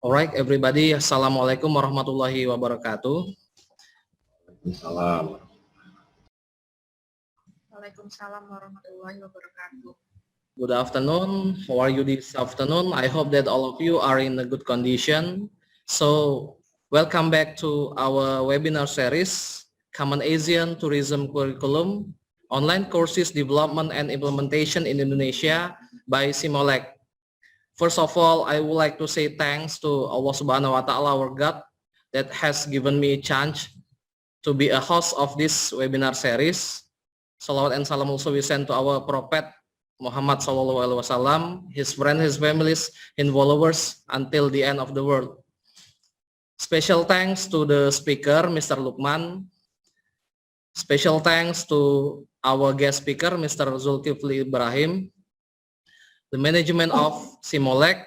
Alright, everybody. Assalamualaikum warahmatullahi wabarakatuh. Waalaikumsalam. Waalaikumsalam warahmatullahi wabarakatuh. Good afternoon. How are you this afternoon? I hope that all of you are in a good condition. So, welcome back to our webinar series, Common Asian Tourism Curriculum, Online Courses Development and Implementation in Indonesia by Simolek. First of all, I would like to say thanks to Allah Subhanahu wa Ta'ala, our God, that has given me a chance to be a host of this webinar series. Salawat and salam also we send to our Prophet Muhammad Sallallahu Alaihi Wasallam, his friends, his families, and followers until the end of the world. Special thanks to the speaker, Mr. Lukman. Special thanks to our guest speaker, Mr. Zulkifli Ibrahim, the management of Simolek,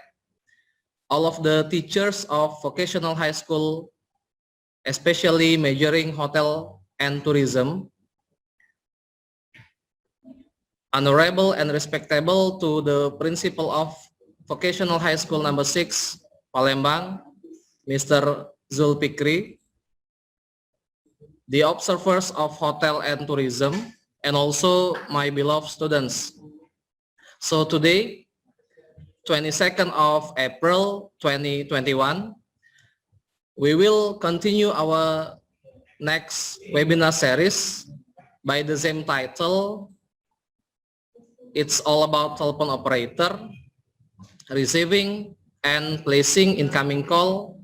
all of the teachers of vocational high school, especially majoring hotel and tourism, honorable and respectable to the principal of vocational high school number 6, Palembang, Mr. Zulfikri, the observers of hotel and tourism, and also my beloved students. So today, 22nd of April 2021, we will continue our next webinar series by the same title. It's all about telephone operator, receiving and placing incoming call,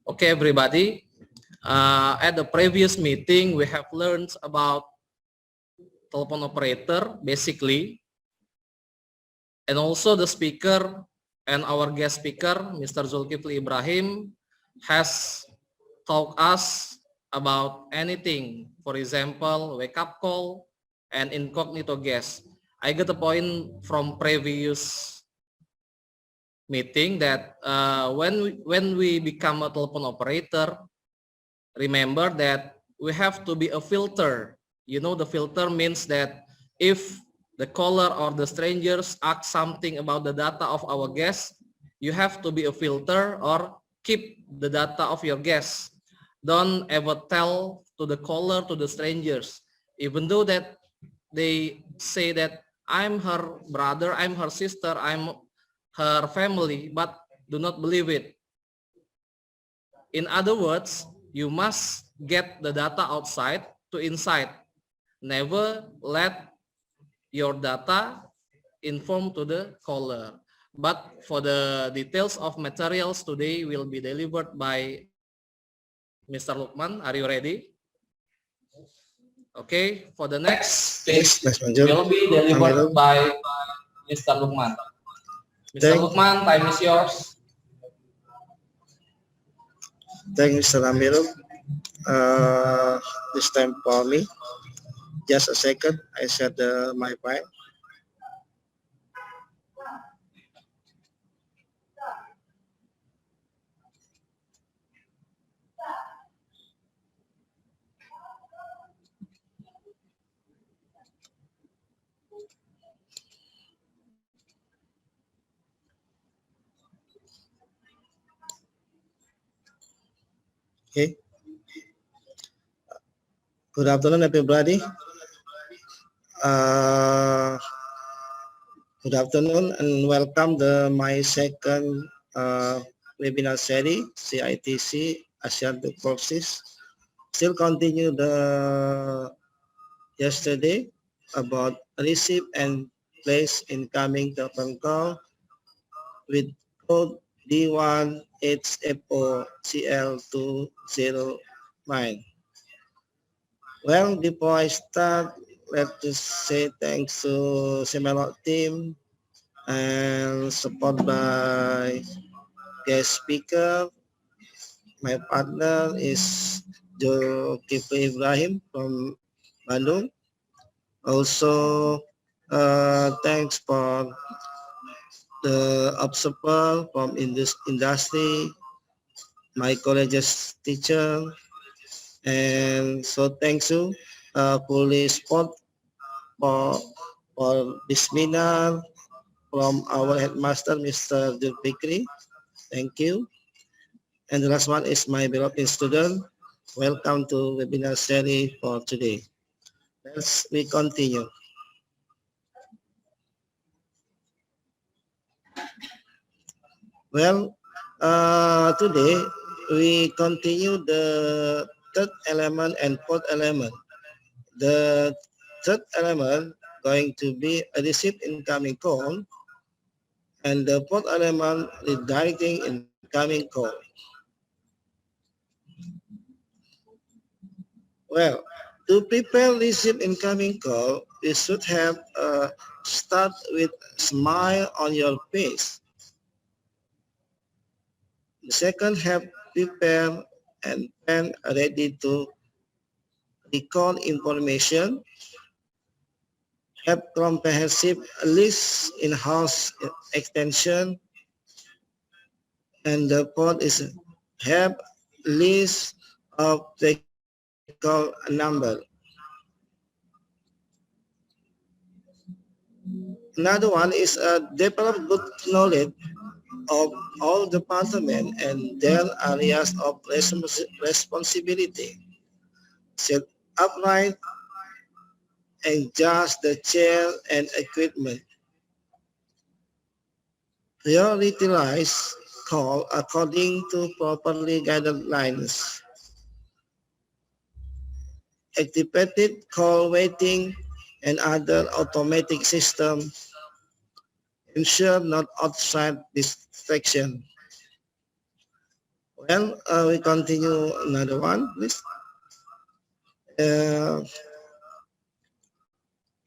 okay, everybody. At the previous meeting, we have learned about telephone operator, basically, and also the speaker and our guest speaker, Mr. Zulkifli Ibrahim, has taught us about anything. For example, wake-up call and incognito guest. I got a point from previous meeting that when we become a telephone operator, remember that we have to be a filter. You know, the filter means that if the caller or the strangers ask something about the data of our guest, you have to be a filter or keep the data of your guest. Don't ever tell to the caller, to the strangers, even though that they say that I'm her brother, I'm her sister, I'm her family, but do not believe it. In other words, you must get the data outside to inside. Never let your data inform to the caller. But for the details of materials today will be delivered by Mr. Lukman. Are you ready? Okay, for the next speech will be delivered by Mr. Lukman. Mr. Lukman, time is yours. Thank you, Mr. Amirul. This time for me. Just a second, I set my file. Okay. Good afternoon, everybody. Good afternoon and welcome to my second webinar series, CITC Asian Courses. Still continue the yesterday about receive and place incoming telephone call with code D1HFOCL209. Well, before I start, let's just say thanks to Semelot team and support by guest speaker. My partner is Zulkifli Ibrahim from Bandung. Also, thanks for the observer from industry, my college's teacher, and so thanks you fully support for for Bismillah from our headmaster, Mr. Julfikri. Thank you. And the last one is my beloved student. Welcome to webinar series for today. We continue. Well, today we continue the third element and fourth element. The third element going to be a received incoming call, and the fourth element redirecting incoming call. Well, to prepare receive incoming call, you should have start with smile on your face. The second, have prepare and pen ready to recall information. Have comprehensive list in-house extension. And the fourth is have list of recall number. Another one is develop good knowledge of all departments and their areas of responsibility. Set upright, adjust the chair and equipment. Prioritize call according to properly guidelines. Activated call waiting and other automatic system. Ensure not outside distraction. Well, we continue another one, please.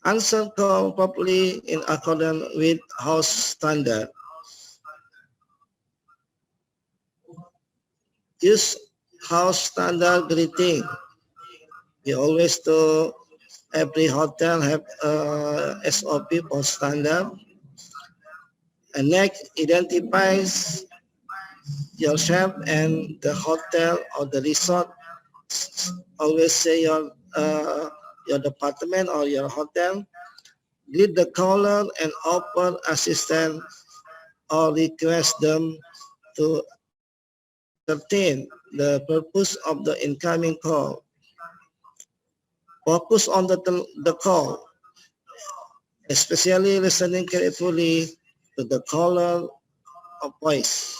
Answer call properly in accordance with house standard. Use house standard greeting. We always do every hotel have SOP for standard. And next, identifies yourself and the hotel or the resort. Always say your department or your hotel. Greet the caller and offer assistance or request them to ascertain the purpose of the incoming call. Focus on the call, especially listening carefully to the caller of voice.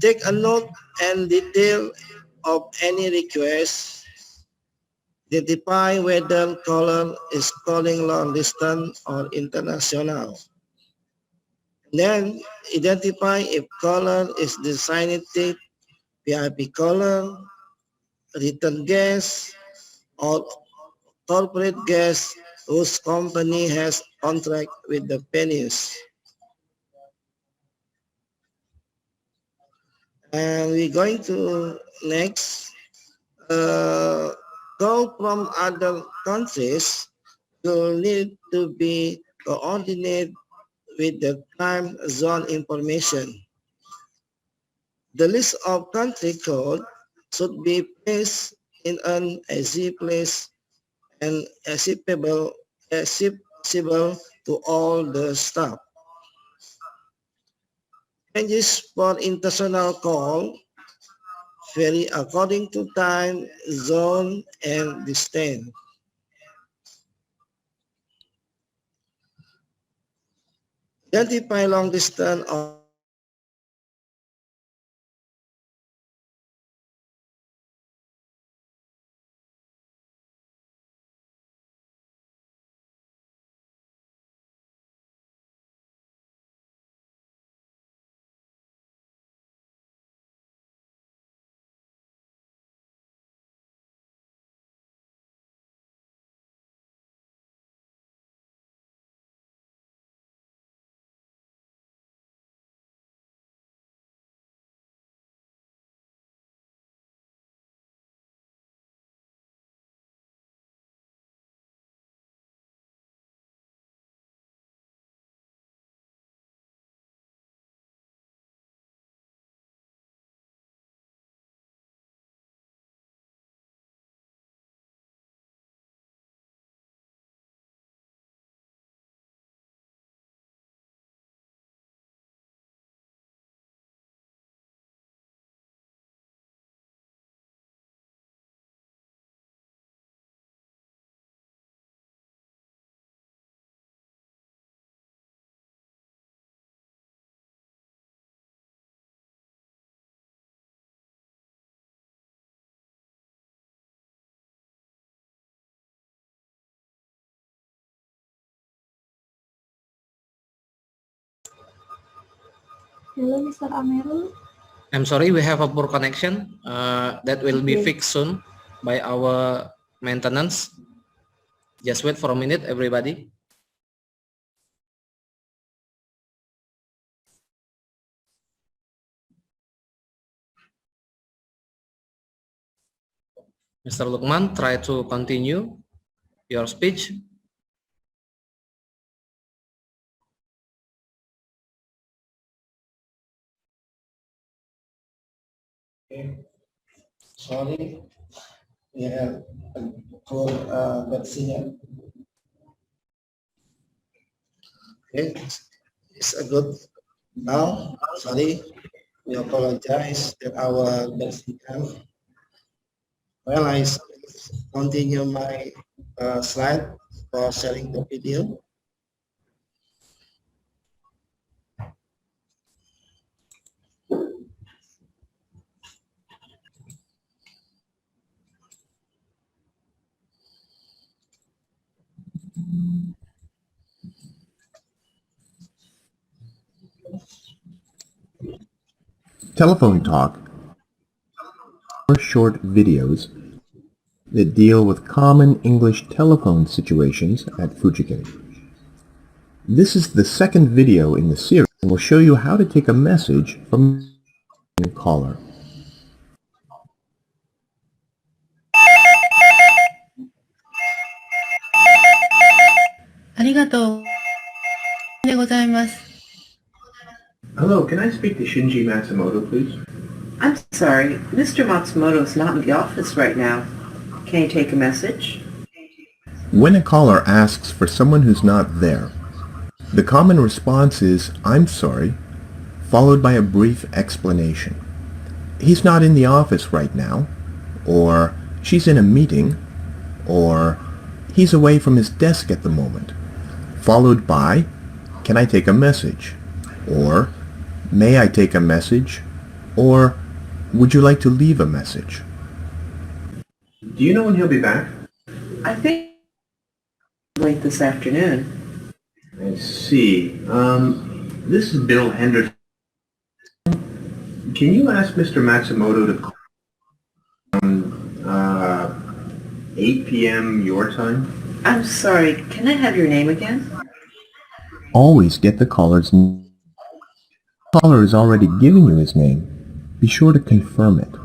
Take a note and detail of any request. Identify whether caller is calling long distance or international. Then identify if caller is designated VIP caller, return guest, or corporate guest whose company has contract with the venues. And we're going to next, call from other countries will need to be coordinated with the time zone information. The list of country code should be placed in an easy place and accessible to all the staff. Changes for international call vary according to time, zone, and distance. Identify long distance or Hello, Mr. Ameru. I'm sorry, we have a poor connection. That will be Okay. fixed soon by our maintenance. Just wait for a minute, everybody. Mr. Lukman, try to continue your speech. Okay. Sorry, we have a poor bad signal. Okay, it's a good now. Sorry, we apologize that our bad signal. Well, I continue my slide for sharing the video. Telephone talk are short videos that deal with common English telephone situations at Fujikei. This is the second video in the series and will show you how to take a message from a caller. Hello, can I speak to Shinji Matsumoto, please? I'm sorry, Mr. Matsumoto's not in the office right now. Can you take a message? When a caller asks for someone who's not there, the common response is, "I'm sorry," followed by a brief explanation. "He's not in the office right now," or "She's in a meeting," or "He's away from his desk at the moment," followed by, "Can I take a message?" or "May I take a message?" or "Would you like to leave a message?" Do you know when he'll be back? I think late this afternoon. I see. This is Bill Henderson. Can you ask Mr. Matsumoto to call 8 p.m. your time? I'm sorry, can I have your name again? Always get the caller's name. The caller has already given you his name. Be sure to confirm it.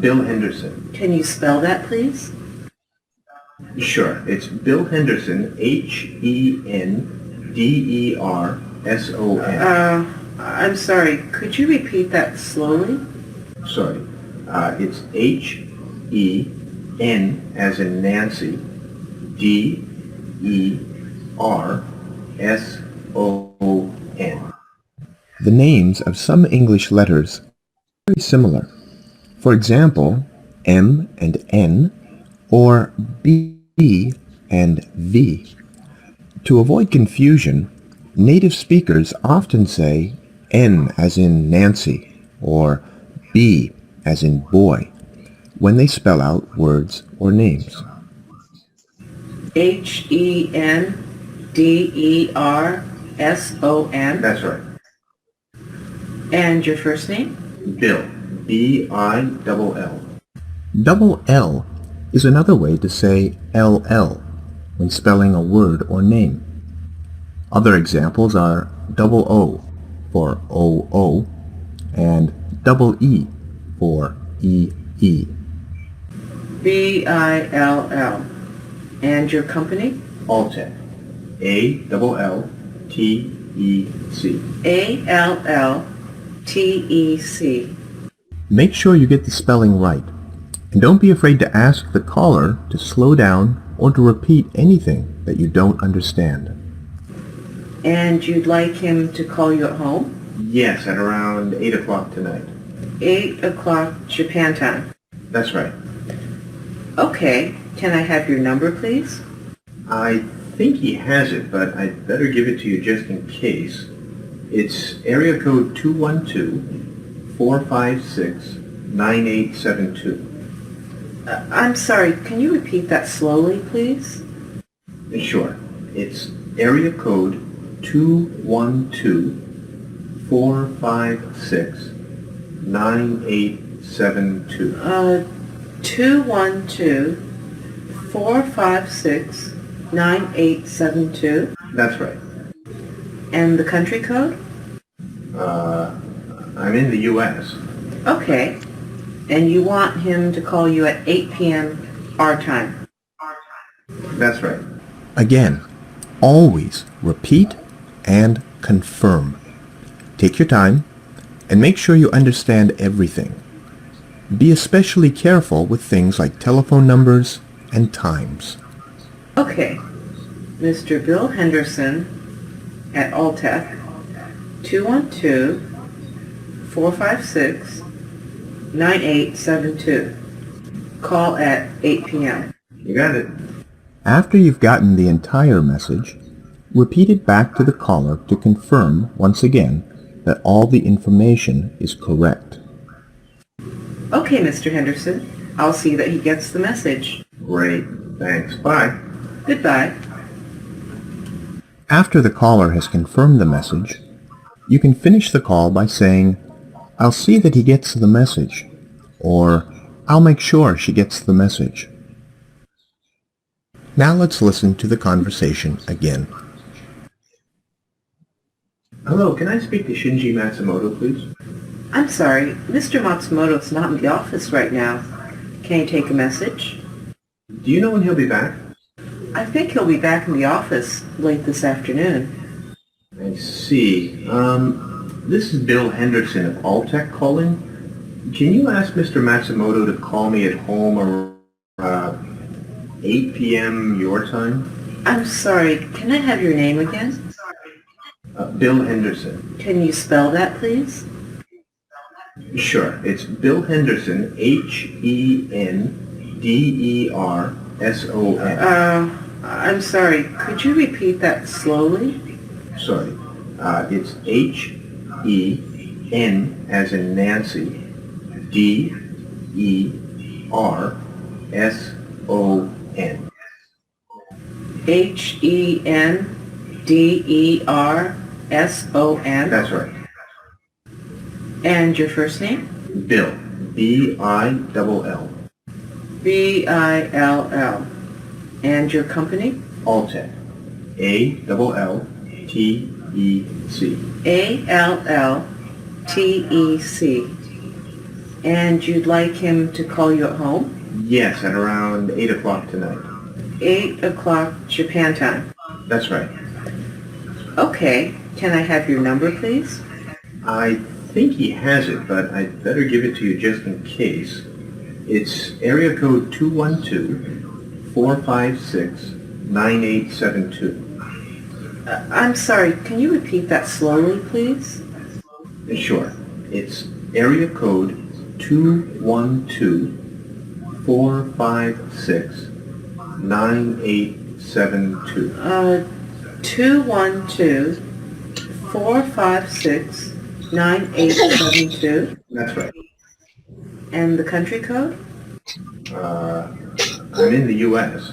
Bill Henderson. Can you spell that, please? Sure. It's Bill Henderson, Henderson. I'm sorry, could you repeat that slowly? Sorry. It's Hen as in Nancy, Derson. The names of some English letters are very similar. For example, M and N, or B and V. To avoid confusion, native speakers often say N as in Nancy or B as in boy when they spell out words or names. Henderson? That's right. And your first name? Bill. Bill. Double L is another way to say LL when spelling a word or name. Other examples are double O for OO and double E for EE. Bill. And your company? Alltech. ALLTEC. Make sure you get the spelling right, and don't be afraid to ask the caller to slow down or to repeat anything that you don't understand. And you'd like him to call you at home? Yes, at around 8 o'clock tonight. 8 o'clock Japan time. That's right. Okay, can I have your number, please? I think he has it, but I'd better give it to you just in case. It's area code 212-456-9872. I'm sorry, can you repeat that slowly, please? Sure. It's area code 456-9872. 212-456-9872. That's right. And the country code? I'm in the U.S. Okay. And you want him to call you at 8 p.m. our time? That's right. Again, always repeat and confirm. Take your time and make sure you understand everything. Be especially careful with things like telephone numbers and times. Okay. Mr. Bill Henderson at Alltech, 212-456-9872. Call at 8 p.m. You got it. After you've gotten the entire message, repeat it back to the caller to confirm once again that all the information is correct. Okay, Mr. Henderson. I'll see that he gets the message. Great. Thanks. Bye. Goodbye. After the caller has confirmed the message, you can finish the call by saying, "I'll see that he gets the message," or "I'll make sure she gets the message." Now let's listen to the conversation again. Hello, can I speak to Shinji Matsumoto, please? I'm sorry, Mr. Matsumoto's not in the office right now. Can you take a message? Do you know when he'll be back? I think he'll be back in the office late this afternoon. I see. This is Bill Henderson of Alltech calling. Can you ask Mr. Matsumoto to call me at home around 8 p.m. your time? I'm sorry, can I have your name again? Bill Henderson. Can you spell that, please? Sure. It's Bill Henderson, Henderson. I'm sorry, could you repeat that slowly? Sorry. It's Hen as in Nancy, Derson. Henderson? That's right. And your first name? Bill. Bill. Bill. And your company? Alltech. Alltech. Alltech. And you'd like him to call you at home? Yes, at around 8 o'clock tonight. 8 o'clock Japan time. That's right. Okay. Can I have your number, please? I think he has it, but I'd better give it to you just in case. It's area code 212-456-9872. I'm sorry, can you repeat that slowly, please? Sure. It's area code 212-456-9872. 212-456-9872. That's right. And the country code? I'm in the U.S.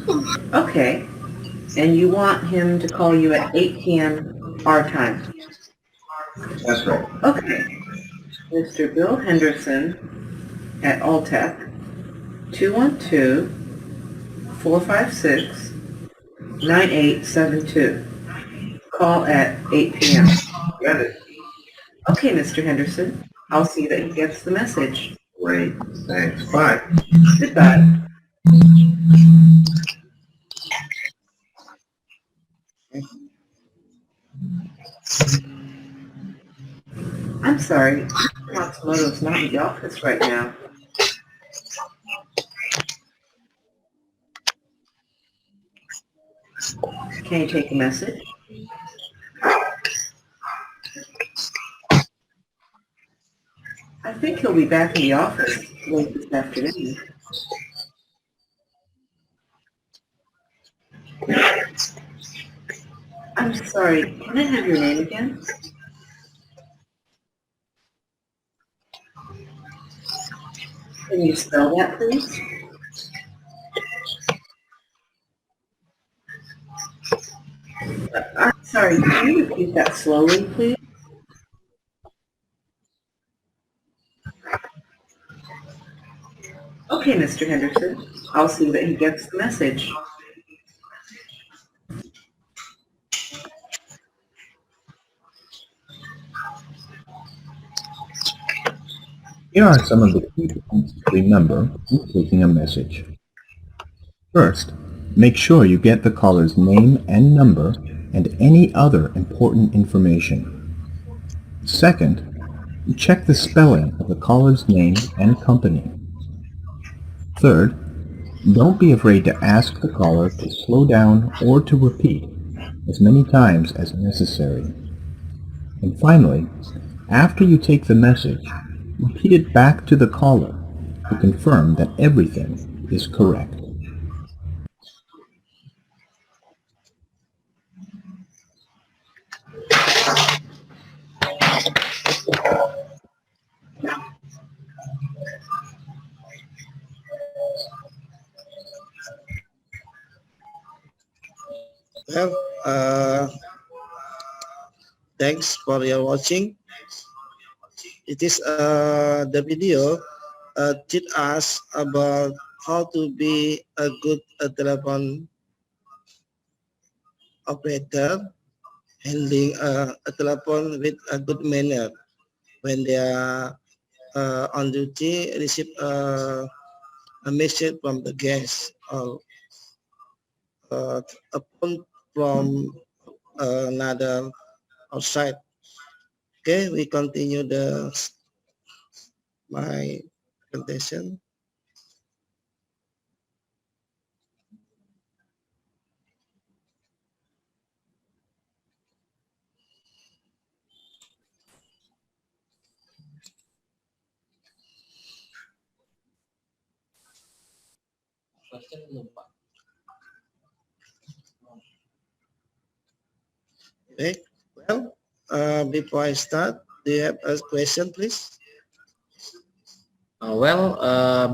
Okay. And you want him to call you at 8 p.m. our time? That's right. Okay. Mr. Bill Henderson at Alltech, 212-456-9872. Call at 8 p.m. Got it. Okay, Mr. Henderson. I'll see that he gets the message. Great. Thanks. Bye. Goodbye. I'm sorry, Matsumoto's not in the office right now. Can you take a message? I think he'll be back in the office late this afternoon. I'm sorry, can I have your name again? Can you spell that, please? I'm sorry, can you repeat that slowly, please? Okay, Mr. Henderson. I'll see that he gets the message. Here are some of the key points to remember when taking a message. First, make sure you get the caller's name and number and any other important information. Second, check the spelling of the caller's name and company. Third, don't be afraid to ask the caller to slow down or to repeat as many times as necessary. And finally, after you take the message, repeat it back to the caller to confirm that everything is correct. Well, thanks for your watching. It is the video teach us about how to be a good telephone operator, handling a telephone with a good manner when they are on duty, receive a message from the guest or a phone from another outside. Okay, we continue my presentation. Okay, well, before I start, do you have a question, please?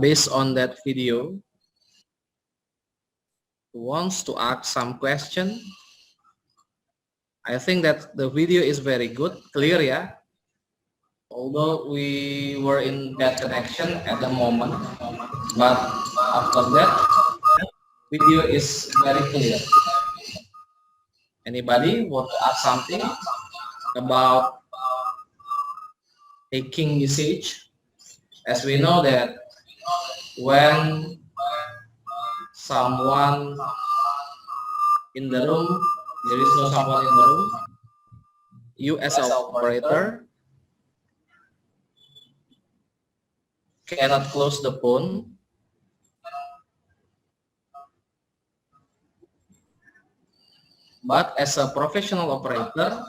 Based on that video, who wants to ask some question? I think that the video is very good, clear, yeah. Although we were in bad connection at the moment, but after that, video is very clear. Anybody want to ask something about taking message? As we know that when someone in the room, there is no someone in the room, you as an operator cannot close the phone. But as a professional operator,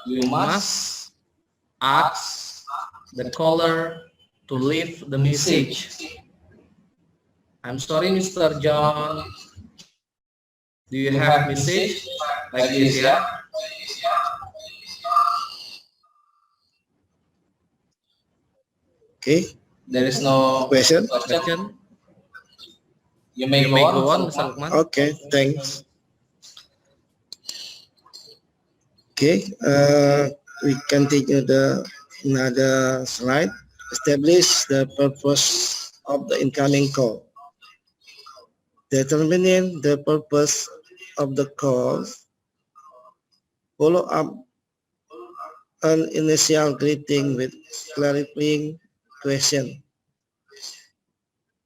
you must ask the caller to leave the message. I'm sorry, Mr. John. Do you have message like this, yeah? Okay. There is no Question? You may go on, Mr. Lukman. Okay, thanks. Okay, we continue another slide. Establish the purpose of the incoming call. Determining the purpose of the call. Follow up an initial greeting with clarifying question.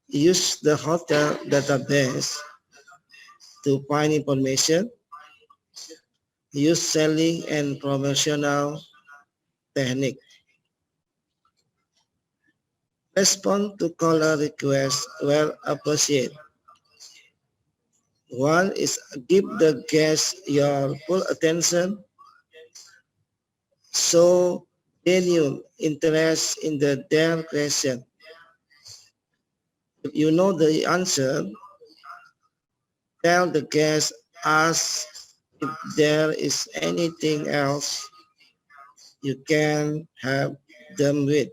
Use the hotel database to find information. Use selling and promotional technique. Respond to caller requests where appropriate. One is give the guest your full attention. Show genuine interest in their question. If you know the answer, tell the guest, ask if there is anything else you can help them with.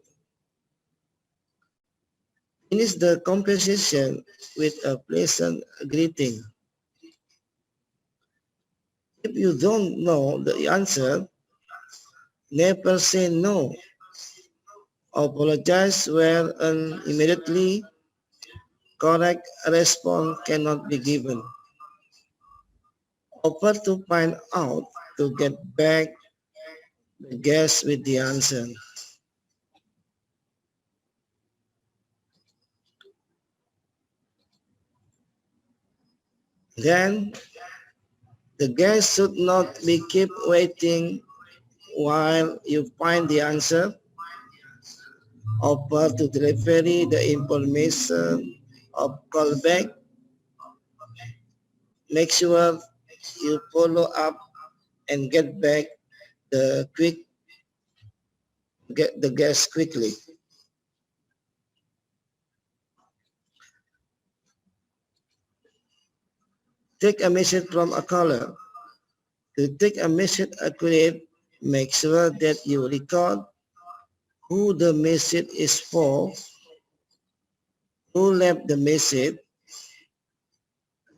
Finish the conversation with a pleasant greeting. If you don't know the answer, never say no. apologize where an immediately correct response cannot be given. Offer to find out to get back the guest with the answer. Then, the guest should not be kept waiting while you find the answer. Offer to deliver the information of callback. Make sure you follow up and get back the guest quickly. Take a message from a caller. To take a message accurate, make sure that you record who the message is for, who left the message,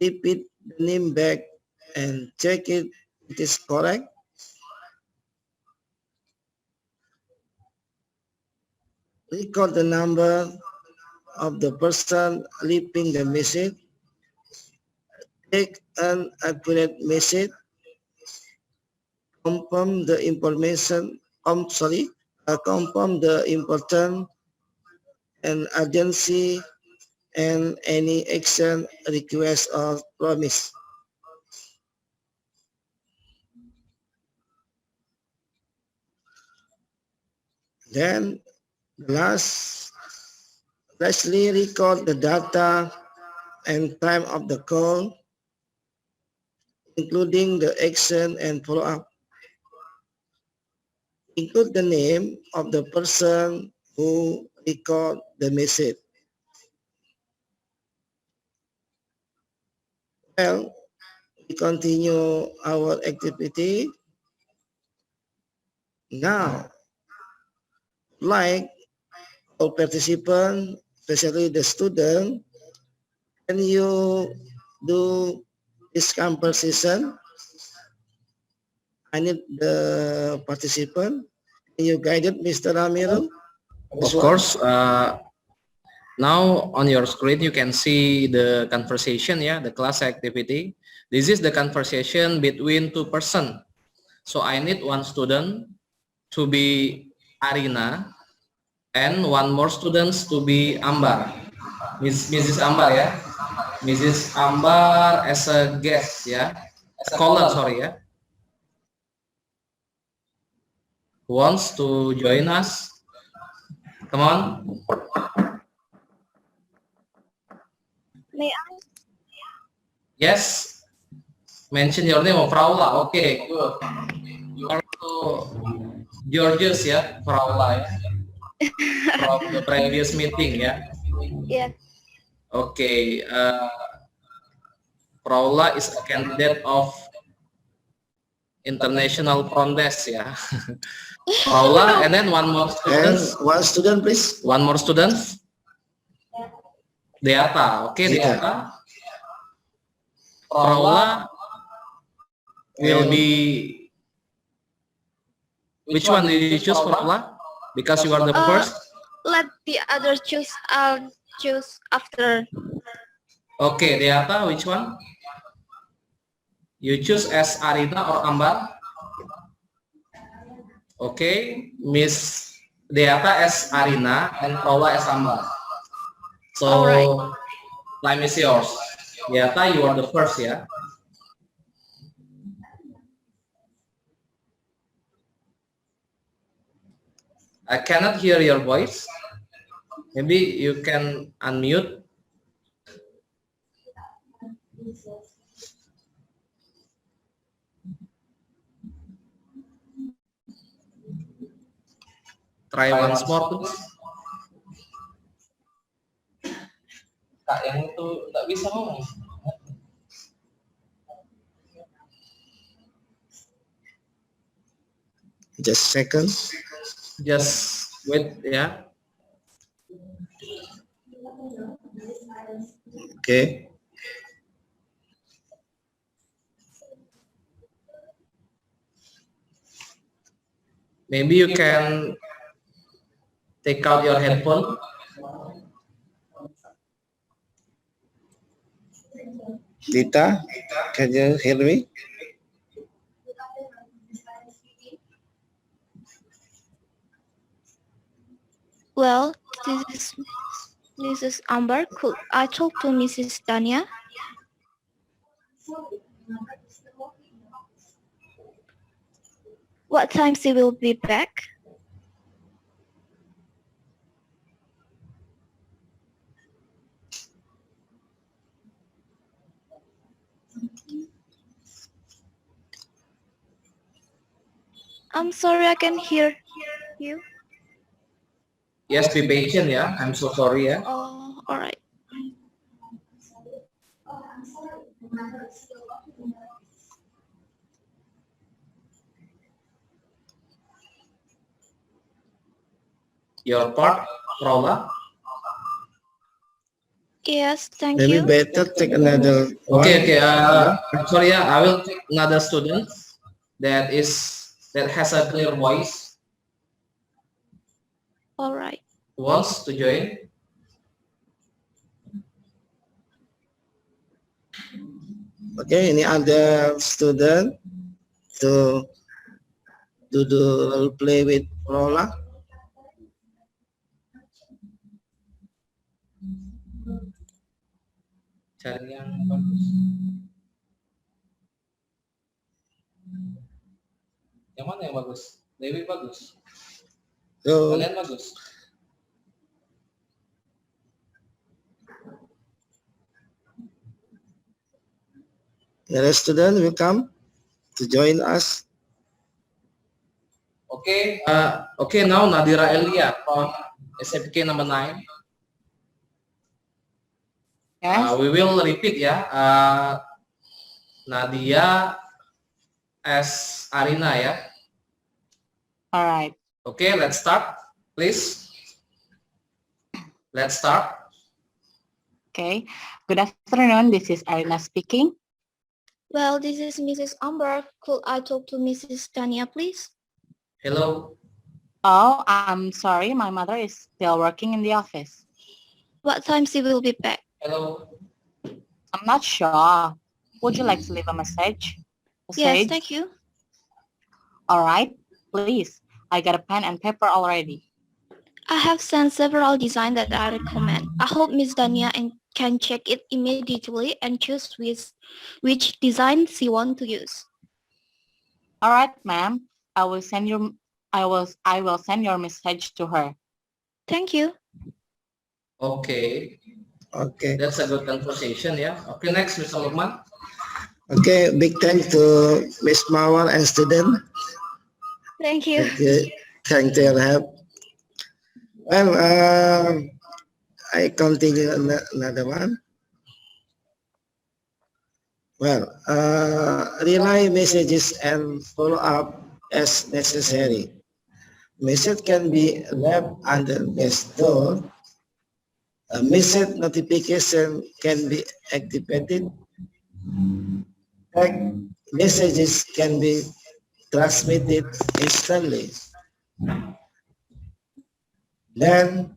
repeat the name back and check it is correct. Record the number of the person leaving the message. Take an accurate message. Confirm the information. Confirm the important and urgency and any action, request, or promise. Then, lastly, record the data and time of the call, including the action and follow-up. Include the name of the person who record the message. Well, we continue our activity. Now, like all participants, especially the student, can you do this conversation? I need the participant. Can you guide it, Mr. Ramiro? Of course. Now on your screen you can see the conversation, the class activity. This is the conversation between two persons. So I need one student to be Arina and one more students to be Ambar. Mrs. Ambar, Mrs. Ambar as a guest, as a caller, sorry, Who wants to join us? Come on. May I? Yes. Mention your name, Fraula. Okay, good. You are to Georgius, Fraula, from the previous meeting, Yeah. Okay. Fraula is a candidate of international contest, Fraula, and then one more student. And one student, please. One more student. Deata. Okay, Deata. Fraula will be. Which one did you choose, Fraula? Because you are the first. Let the others choose. I'll choose after. Okay, Deata, which one? You choose as Arina or Ambar? Okay, Miss Deata as Arina and Paula as Ambar. So, right. Time is yours. Deata, you are the first, I cannot hear your voice. Maybe you can unmute. Try once more, please. Kak, yang itu nggak bisa ngomong. Just a second. Just wait, Okay. Maybe you can take out your headphone. Dita, can you hear me? Well, this is Amber. Could I talk to Mrs. Dania? What time she will be back? I'm sorry, I can hear you. Yes, be patient, yeah. I'm so sorry, yeah. Oh, all right. Your part, Paula. Yes, thank Maybe you. better take another one. Okay. I'm sorry, yeah. I will take another student that has a clear voice. All right. Who wants to join? Okay, any other student to do the role play with Paula? Cari yang bagus. Yang mana yang bagus? Dewi bagus. So, Kalian bagus. the student will come to join us. Okay. Okay. Now Nadira Elia from SMK number 9. Yes. We will repeat, ya. Nadia as Arina, ya. All right. Okay, let's start, please. Let's start. Okay. Good afternoon. This is Arina speaking. Well, this is Mrs. Amber. Could I talk to Mrs. Dania, please? Hello. Oh, I'm sorry. My mother is still working in the office. What time she will be back? Hello. I'm not sure. Would you like to leave a message? Yes, thank you. All right. Please. I got a pen and paper already. I have sent several designs that I recommend. I hope Miss Dania can check it immediately and choose which design she wants to use. All right, ma'am. I will send your message to her. Thank you. Okay. Okay. That's a good conversation, ya. Okay, next, Mr. Lukman. Okay, big thanks to Miss Mawar and student. Thank you. Thank you your help. Well, I continue another one. Well, relay messages and follow up as necessary. Message can be left under guest door. A message notification can be activated. Text messages can be transmitted instantly. Then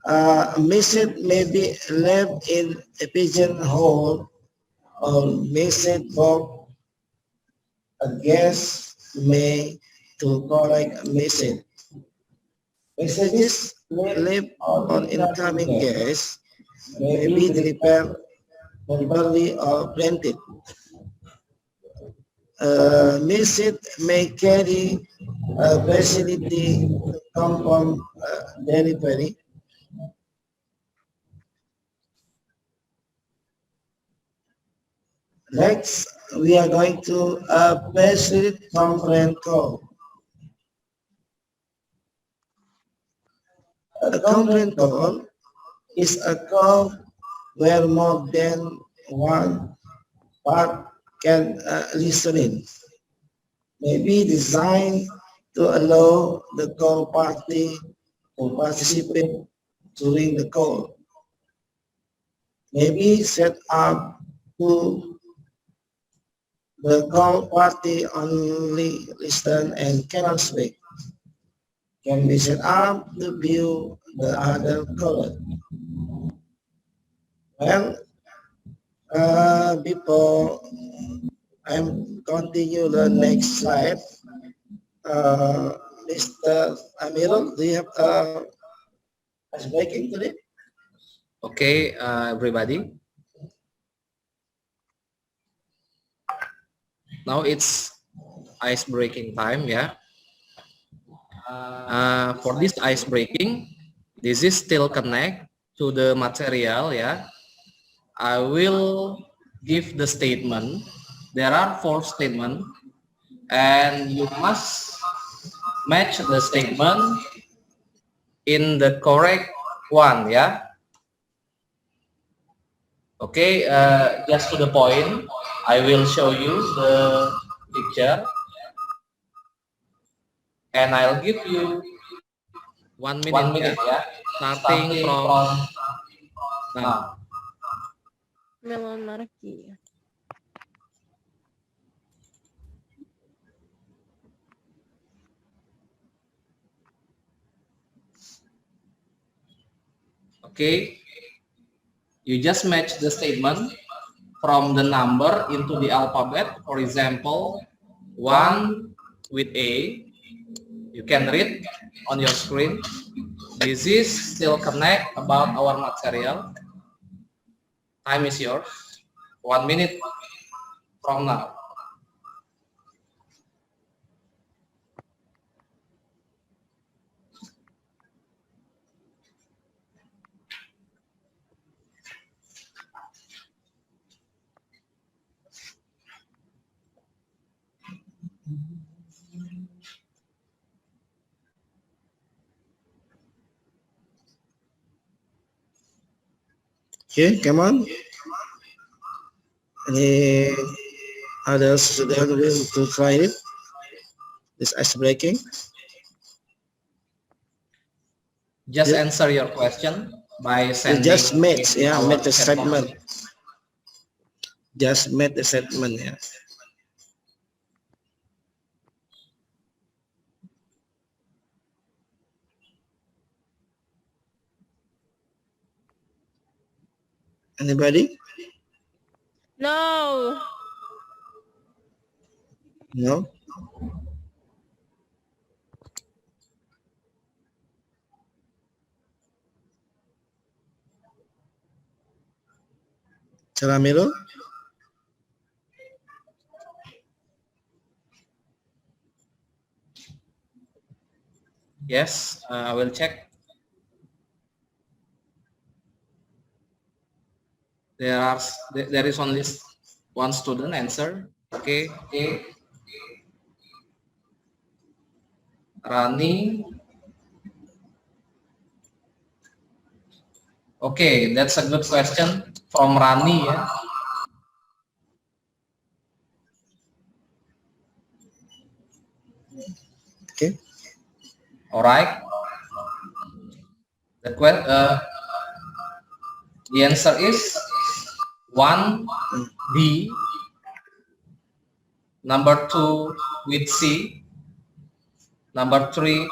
a message may be left in a pigeonhole or message box. A guest may to correct a message. Messages left on incoming guests may be delivered verbally or printed. Message may carry a facility to confirm delivery. Next, we are going to a facility conference call. A conference call is a call where more than one part can listen in. May be designed to allow the call party to participate during the call. May be set up to the call party only listen and cannot speak. can be set up to view the other color. Well, before I continue the next slide, Mr. Amirul, do you have ice breaking today? Okay, everybody. Now it's ice breaking time, yeah. For this ice breaking, this is still connect to the material, yeah. I will give the statement. There are 4 statements, and you must match the statement in the correct one, yeah. Okay, just to the point, I will show you the picture, and I'll give you 1 minute, yeah, starting from now. Melon marquee. Okay, you just match the statement from the number into the alphabet. For example, 1 with A. You can read on your screen. This is still connect about our material. Time is yours. 1 minute from now. Okay, come on. Any other student will to try it? This ice breaking? Just Yeah. answer your question by You sending just match, in yeah, our match the chat box. statement. Just match the statement, yeah. Anybody? No. No? Salamiro? Yes, I will check. There is only one student answer. Okay. Rani. Okay, that's a good question from Rani, yeah. Okay. All right. The answer is 1B, number 2 with C, number 3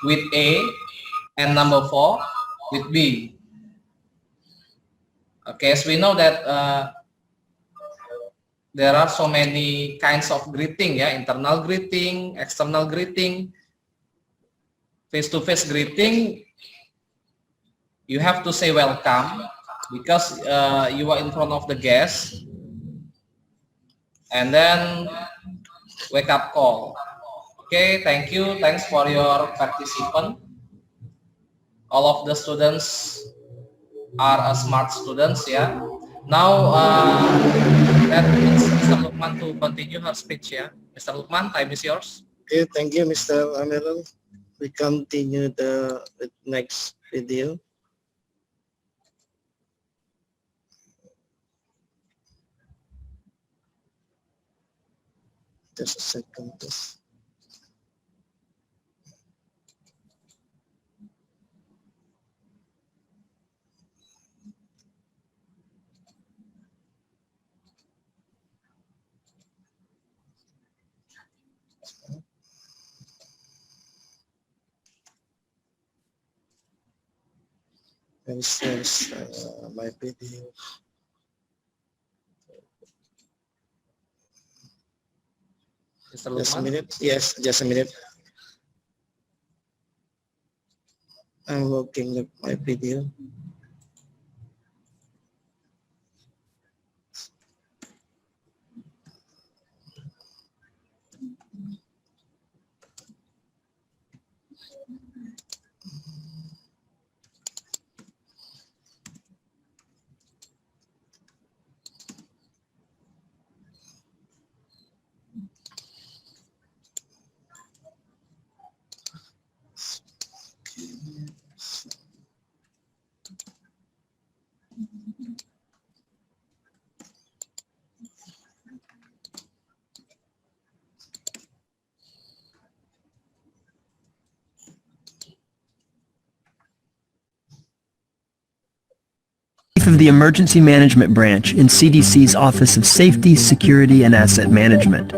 with A, and number 4 with B. Okay, as we know that there are so many kinds of greeting, yeah, internal greeting, external greeting, face-to-face greeting. You have to say welcome because you are in front of the guest, and then wake up call. Okay, thank you. Thanks for your participant. All of the students are smart students, yeah. Now that means Mr. Lukman to continue her speech, yeah. Mr. Lukman, time is yours. Okay, thank you, Mr. Amirul. We continue the next video. Just a second, please. Let me search my video. Mr. Just a Lukman? minute. Yes, just a minute. I'm looking at my video. Of the Emergency Management Branch in CDC's Office of Safety, Security, and Asset Management.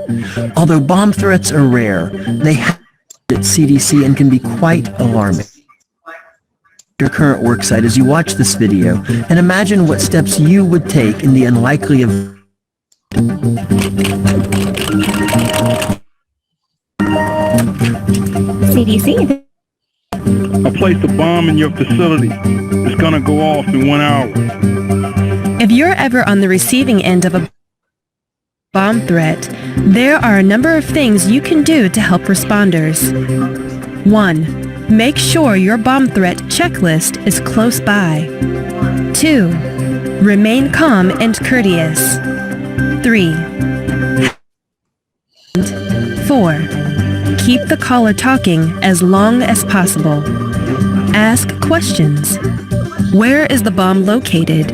Although bomb threats are rare, they happen at CDC and can be quite alarming. Your current worksite as you watch this video and imagine what steps you would take in the unlikely event. CDC. I placed a bomb in your facility. It's gonna go off in 1 hour. If you're ever on the receiving end of a bomb threat, there are a number of things you can do to help responders. 1. Make sure your bomb threat checklist is close by. 2. Remain calm and courteous. 3. 4. Keep the caller talking as long as possible. Ask questions. Where is the bomb located?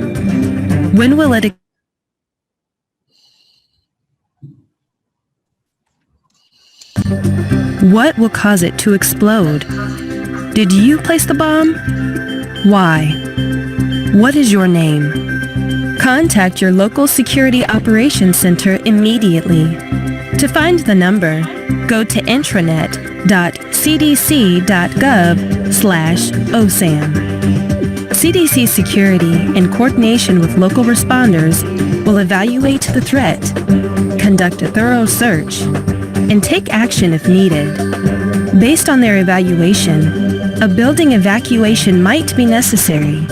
When will it? What will cause it to explode? Did you place the bomb? Why? What is your name? Contact your local Security Operations Center immediately. To find the number, go to intranet.cdc.gov/OSAM. CDC Security, in coordination with local responders, will evaluate the threat, conduct a thorough search, and take action if needed. Based on their evaluation, a building evacuation might be necessary.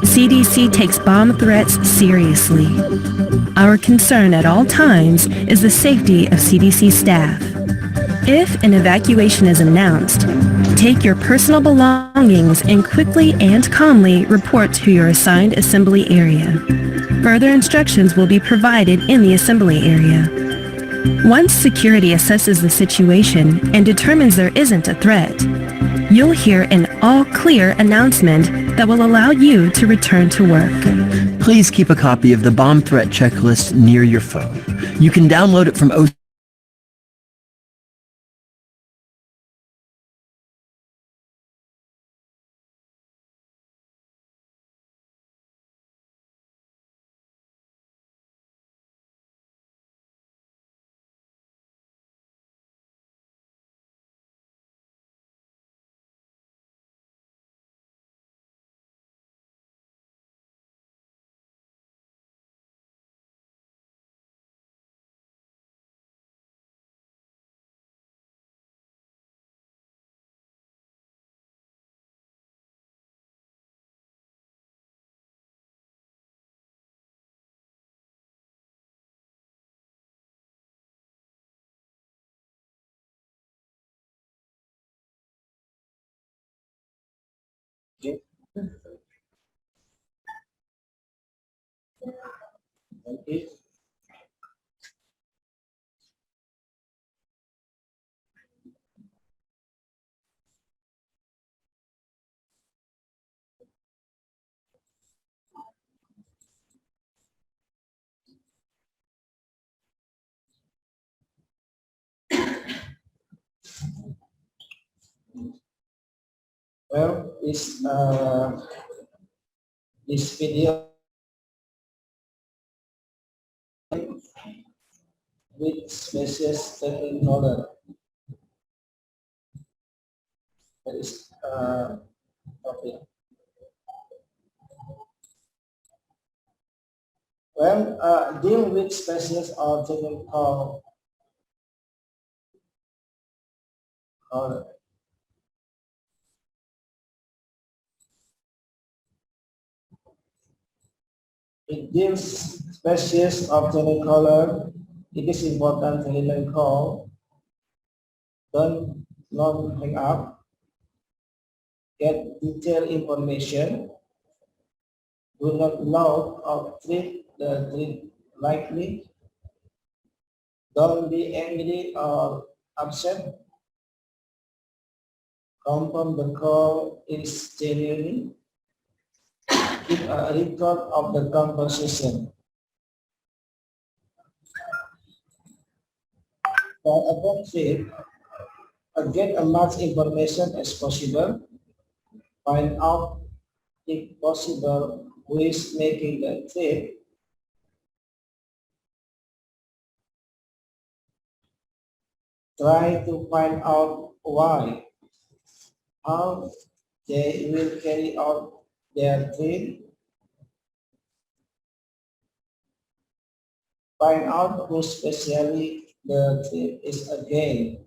CDC takes bomb threats seriously. Our concern at all times is the safety of CDC staff. If an evacuation is announced, take your personal belongings and quickly and calmly report to your assigned assembly area. Further instructions will be provided in the assembly area. Once security assesses the situation and determines there isn't a threat, you'll hear an all-clear announcement that will allow you to return to work. Please keep a copy of the bomb threat checklist near your phone. You can download it from OSAM. Where is this video with species taking order? That is topic. Well, deal with species or technical it deals species of color. It is important to learn call. Don't not hang up. Get detailed information. Do not load or treat the treat lightly. Don't be angry or upset. Confirm the call is genuine. Keep a record of the conversation. For a portrait, get as much information as possible. Find out, if possible, who is making the trip. Try to find out why, how they will carry out their trip. Find out who specially the trip is again.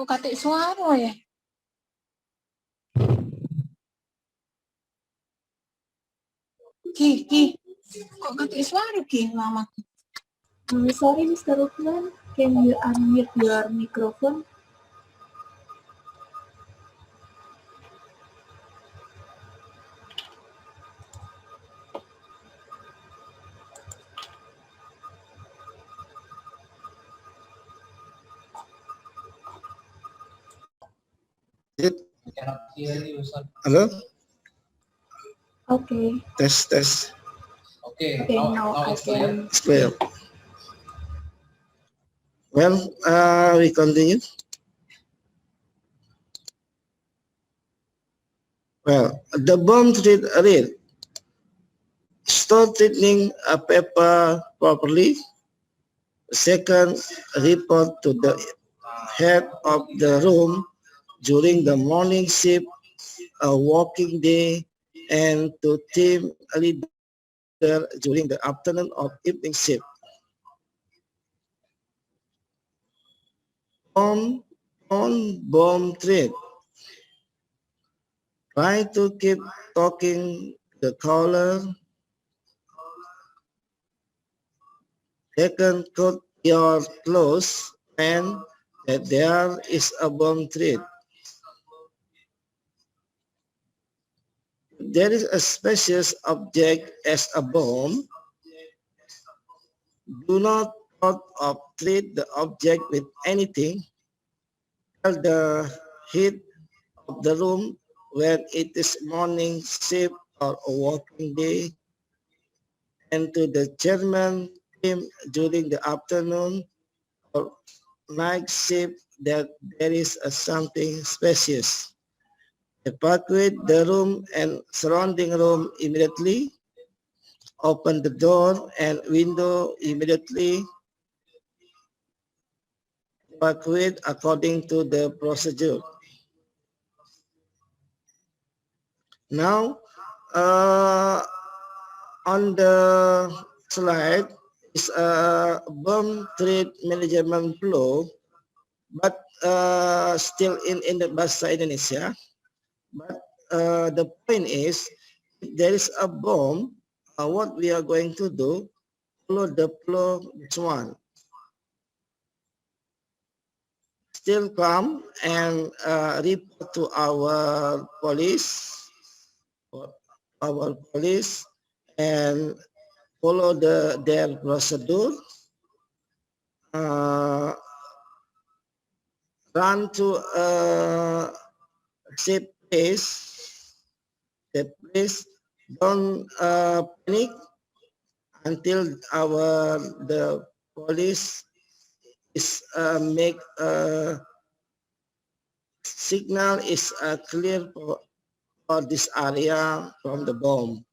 Oh, katik suara ya? Ki. Kok katik suara Ki lama? Sorry, Mr. Lukman. Can you unmute your microphone? Hello? Okay. Test. Okay, Okay, now I it's clear. can. It's clear. Well, we continue. Well, the bomb treat read. Start treating a paper properly. Second, report to the head of the room during the morning shift, a working day, and to team leader during the afternoon or evening shift. Bomb on bomb threat. Try to keep talking the caller. Second, cut your clothes and that there is a bomb threat. If there is a suspicious object as a bomb, do not thought of treat the object with anything. Tell the heat of the room when it is morning shift or a working day, and to the chairman team during the afternoon or night shift that there is a something suspicious. Evacuate the room and surrounding room immediately. Open the door and window immediately. Evacuate according to the procedure. Now, on the slide is a bomb threat management flow, but still in the Bahasa Indonesia. But the point is, if there is a bomb, what we are going to do, follow the flow this one. Still come and report to our police, and follow their procedure. Run to a safe place. Don't panic until the police is make a signal is clear for this area from the bomb.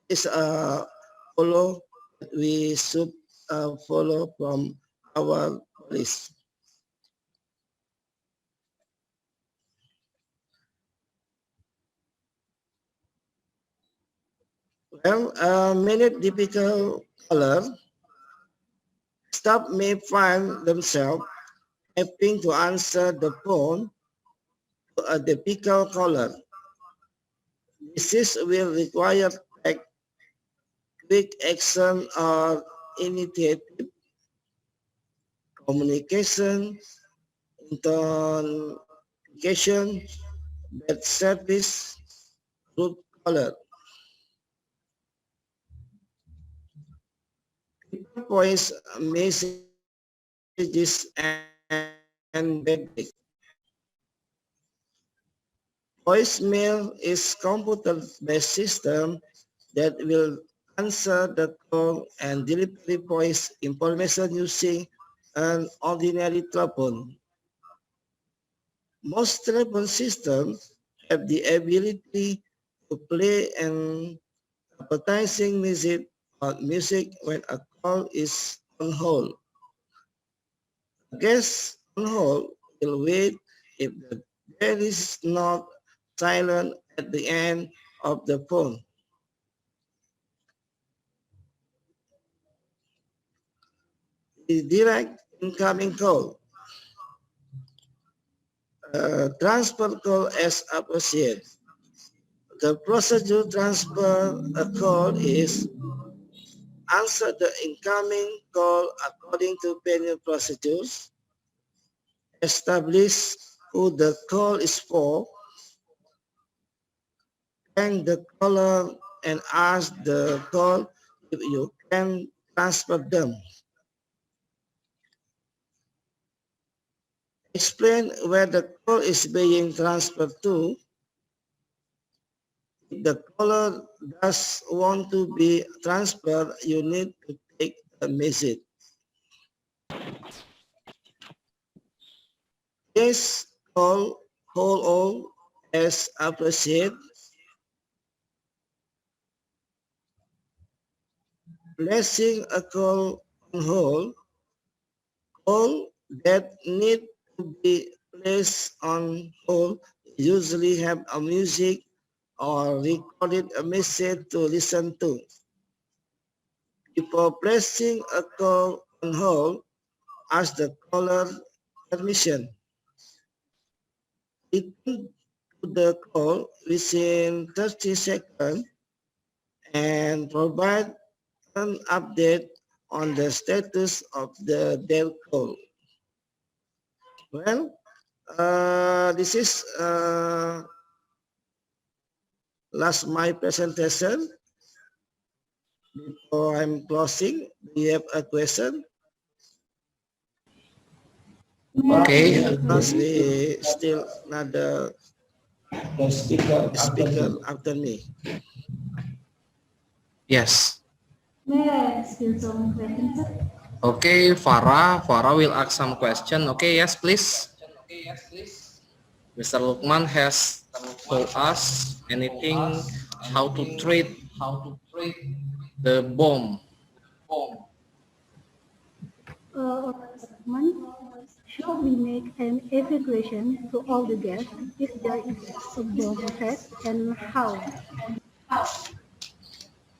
Is follow we should follow from our police. Well, many typical caller staff may find themselves having to answer the phone to a typical caller. This will require quick action or initiative, communication, intoxication, bad service, rude caller. Voice messages and basic. Voicemail is computer-based system that will answer the call and deliver voice information using an ordinary telephone. Most telephone systems have the ability to play an advertising music when a call is on hold. Guest on hold will wait if the bell is not silent at the end of the phone. The direct incoming call. Transfer call as appropriate. The procedure transfer a call is answer the incoming call according to venue procedures, establish who the call is for, thank the caller and ask the call if you can transfer them. Explain where the call is being transferred to. If the caller does want to be transferred, you need to take a message. Yes, call all as appreciate. Placing a call on hold. Call that need to be placed on hold usually have a music or recorded a message to listen to. Before placing a call on hold, ask the caller permission. return to the call within 30 seconds and provide an update on the status of the dev call. Well, this is last my presentation. Before I'm closing, do you have a question? Okay. Because we still another speaker after me. Yes. May I ask you some questions, sir? Okay, Farah will ask some question. Okay, yes, please. Mr. Lukman has told us anything how to treat the bomb. Should we make an evacuation to all the guests if there is a bomb threat, and how?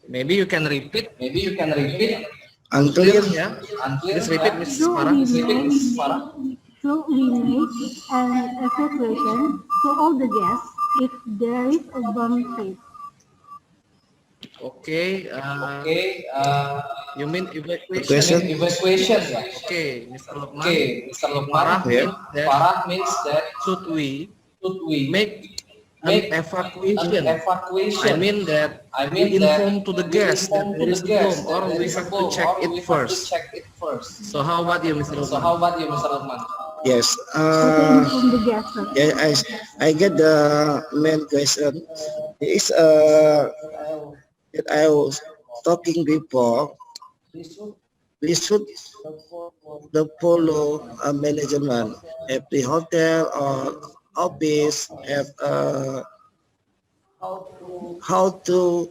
Maybe you can repeat. Unclear? Yeah. Please repeat, Ms. Should Farah. should we make an evacuation to all the guests if there is a bomb threat? Okay. You mean Question? evacuation? Okay, Mr. Lukman. Farah means that should we make an evacuation? I mean that we inform to the guests that there is a bomb, or we have to check it first. So how about you, Mr. Lukman? Yes. From the guests, sir. Yeah, I get the main question. Is that I was talking before. We should follow a management. Every hotel or office have how to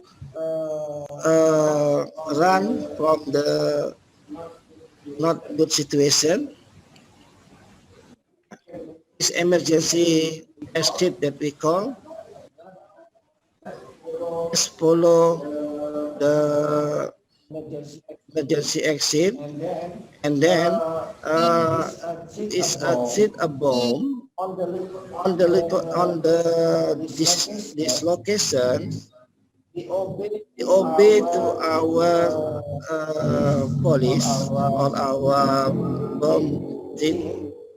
run from the not good situation. This emergency exit that we call. Just follow the emergency exit, and then exit a bomb on this location. We obey to our police or our bomb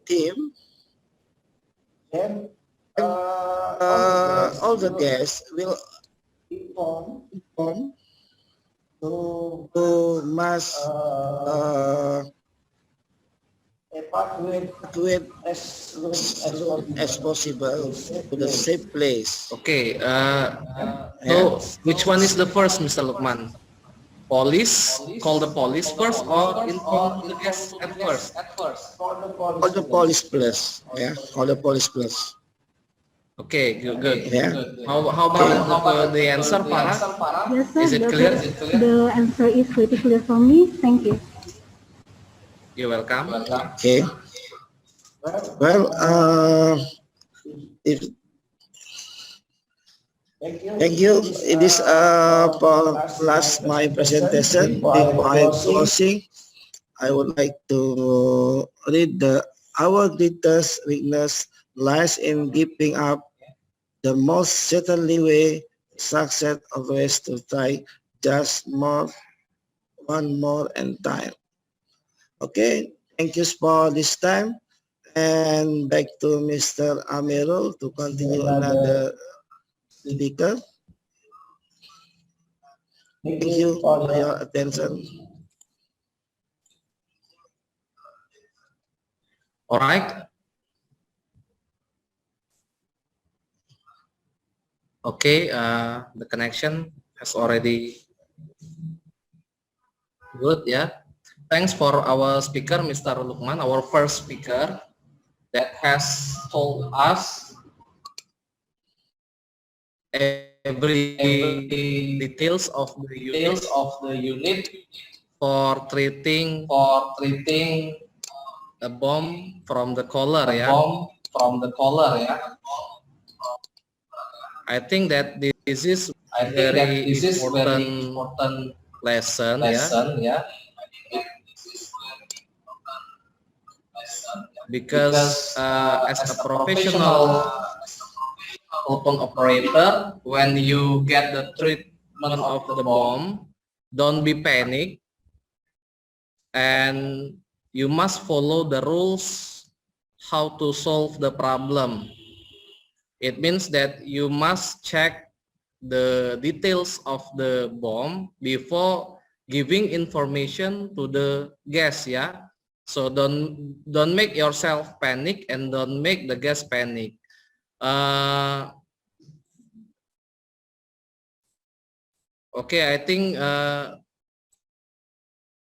team. All the guests will inform to must evacuate as possible to the safe place. Okay. So which one is the first, Mr. Lukman? Police? Call the police first, or inform the guests at first? Call the police plus. Yeah, call the police plus. Okay, good. Yeah. How about the answer, Farah? Yes, sir. Is it clear? The answer is pretty clear for me. Thank you. You're welcome. Okay. Well, thank you. It is for last my presentation. Before I closing, I would like to read our greatest weakness lies in giving up. The most certainly way success always to try just one more and time. Okay, thank you for this time, and back to Mr. Amirul to continue another speaker. Thank you for your attention. All right. Okay, the connection has already good, yeah. Thanks for our speaker, Mr. Lukman, our first speaker that has told us every details of the unit for treating a bomb from the caller, yeah. I think that this is very important lesson, yeah. Because as a professional telephone operator, when you get the treatment of the bomb, don't be panic, and you must follow the rules how to solve the problem. It means that you must check the details of the bomb before giving information to the guest, yeah. So don't make yourself panic and don't make the guest panic. Okay, I think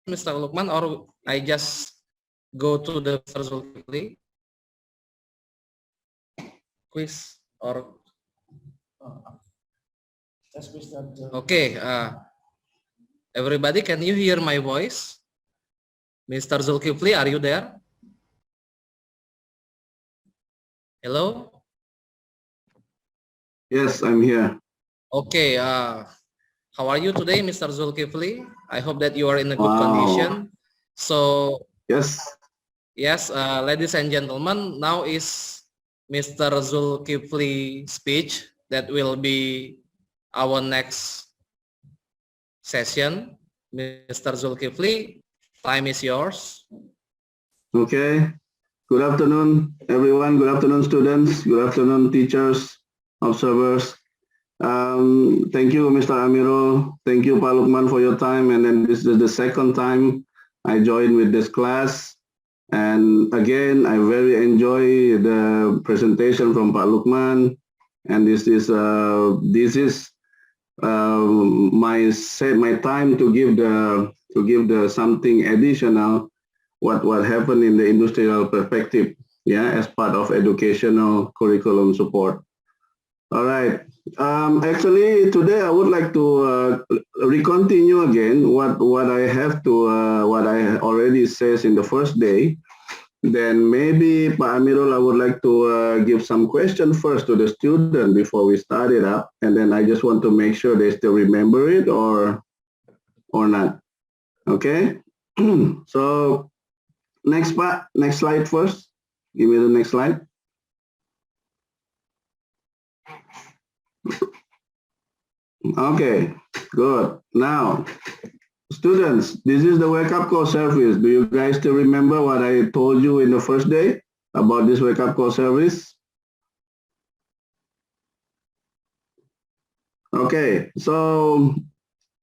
Mr. Lukman, or I just go to the Mr. Zulkifli quiz, or okay. Everybody, can you hear my voice? Mr. Zulkifli, are you there? Hello? Yes, I'm here. Okay. How are you today, Mr. Zulkifli? I hope that you are in a good Wow. condition. So, Yes. yes, ladies and gentlemen, now is Mr. Zulkifli speech that will be our next session. Mr. Zulkifli, time is yours. Okay. Good afternoon, everyone. Good afternoon, students. Good afternoon, teachers, observers. Thank you, Mr. Amirul. Thank you, Pak Lukman, for your time. And then this is the second time I joined with this class. And again, I very enjoy the presentation from Pak Lukman. And this is my time to give the something additional what happened in the industrial perspective, yeah, as part of educational curriculum support. All right. Actually, today I would like to continue again what I already says in the first day. Then maybe, Pak Amirul, I would like to give some question first to the student before we start it up, and then I just want to make sure they still remember it or not. Okay. So next slide first. Give me the next slide. Okay, good. Now, students, this is the wake-up call service. Do you guys still remember what I told you in the first day about this wake-up call service? Okay, so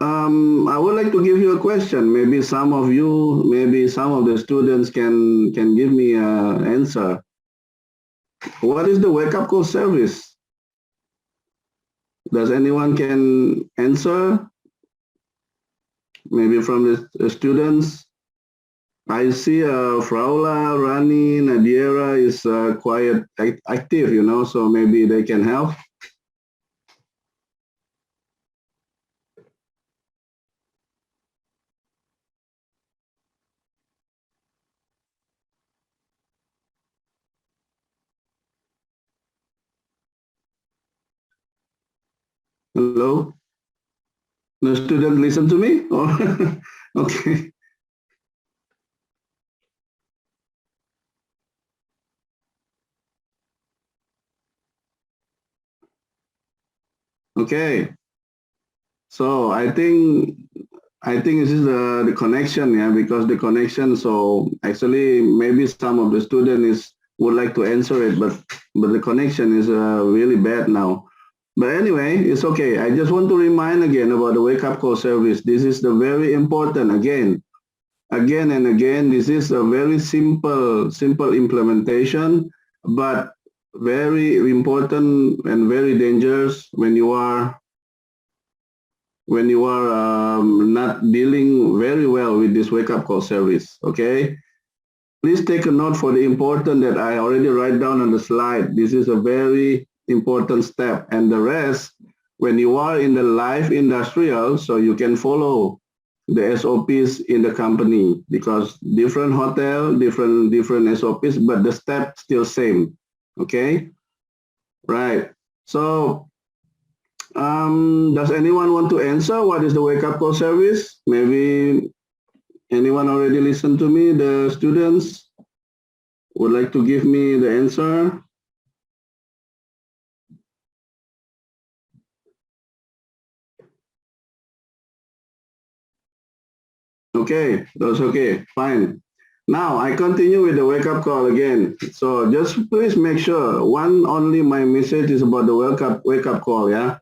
I would like to give you a question. Maybe some of the students can give me an answer. What is the wake-up call service? Does anyone can answer? Maybe from the students. I see Fraula, Rani, Nadiera is quite active, you know, so maybe they can help. Hello? The student listen to me? Or okay. Okay. So I think this is the connection, yeah, because the connection. So actually, maybe some of the students would like to answer it, but the connection is really bad now. But anyway, it's okay. I just want to remind again about the wake-up call service. This is the very important, again and again. This is a very simple implementation, but very important and very dangerous when you are not dealing very well with this wake-up call service. Okay. Please take a note for the important that I already write down on the slide. This is a very important step, and the rest when you are in the live industrial, so you can follow the SOPs in the company, because different hotel, different SOPs, but the step still same. Okay, right. So does anyone want to answer what is the wake-up call service? Maybe anyone already listened to me? The students would like to give me the answer. Okay, that's okay, fine. Now I continue with the wake up call again. So just please make sure only my message is about the wake up call, yeah?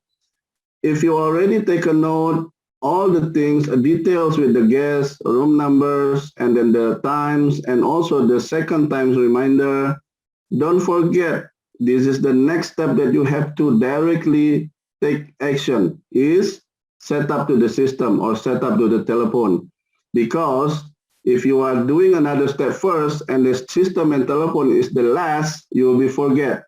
If you already take a note, all the things, details with the guests, room numbers, and then the times, and also the second times reminder, don't forget, this is the next step that you have to directly take action is set up to the system or set up to the telephone. Because if you are doing another step first and the system and telephone is the last, you will be forget.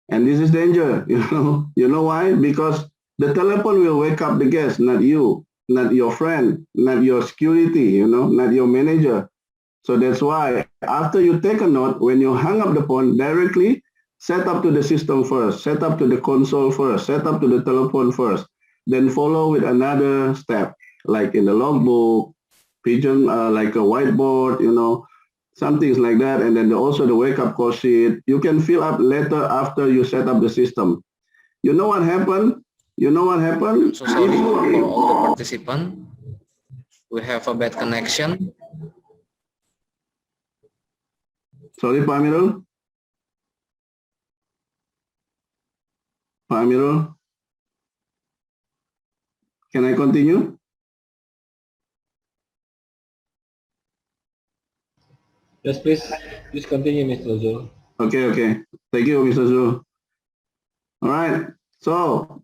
And this is danger, You know why? Because the telephone will wake up the guest, not you, not your friend, not your security, not your manager. So that's why after you take a note, when you hang up the phone directly, set up to the system first, set up to the console first, set up to the telephone first, then follow with another step, like in the logbook, pigeon, like a whiteboard, some things like that. And then also the wake-up call sheet. You can fill up later after you set up the system. You know what happened? So sorry for all the participants. We have a bad connection. Sorry, Pak Amirul. Pak Amirul. Can I continue? Yes, please. Please continue, Mr. Zul. Okay. Thank you, Mr. Zul. All right. So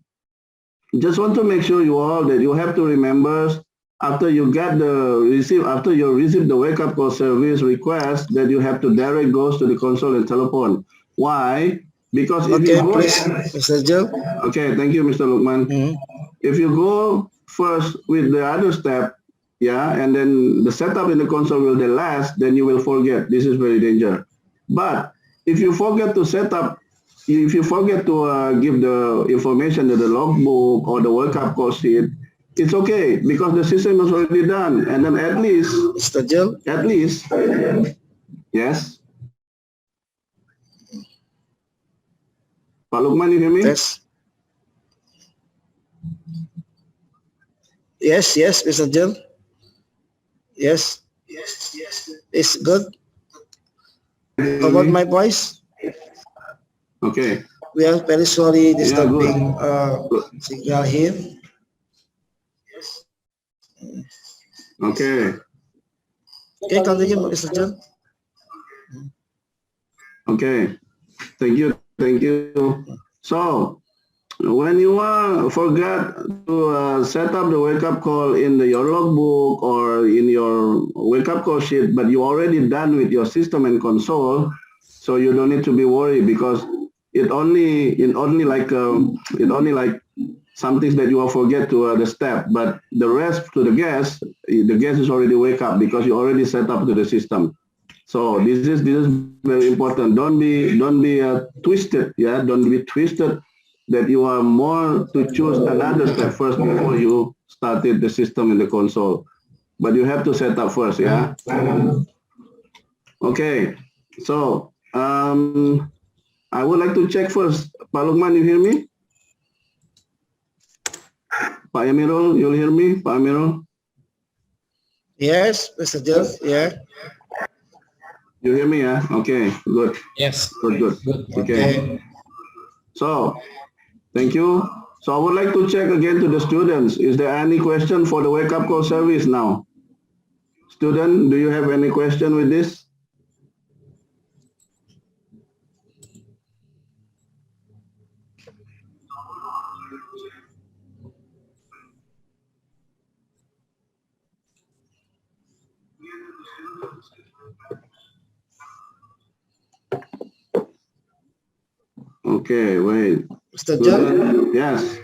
just want to make sure you all that you have to remember after you receive the wake up call service request that you have to direct goes to the console and telephone. Why? Because if you go, please, Mr. Zul. Okay, thank you, Mr. Lukman. If you go first with the other step, and then the setup in the console will be last, then you will forget. This is very dangerous. But if you forget to set up, if you forget to give the information to the logbook or the wake-up call sheet, it's okay because the system is already done. And then at least, Mr. Zul, yes. Pak Lukman, you hear me? Yes, Mr. Zul. Yes. It's good. How about my voice? Okay. We are very sorry disturbing signal here. Okay. Okay, continue, Mr. Zul. Okay. Thank you. So when you forget to set up the wake-up call in your logbook or in your wake-up call sheet, but you already done with your system and console, so you don't need to be worried because it only like some things that you will forget to the step, but the rest to the guest is already wake up because you already set up to the system. So this is very important. Don't be twisted. Don't be twisted that you are more to choose another step first before you started the system in the console. But you have to set up first. Okay. So I would like to check first. Pak Lukman, you hear me? Pak Amirul, you'll hear me? Pak Amirul? Yes, Mr. Zul. Yeah. You hear me, Okay, good. Yes. Good. Okay. So, thank you. So I would like to check again to the students. Is there any question for the wake-up call service now? Student, do you have any question with this? Okay, wait. Mr. Zul? Yes.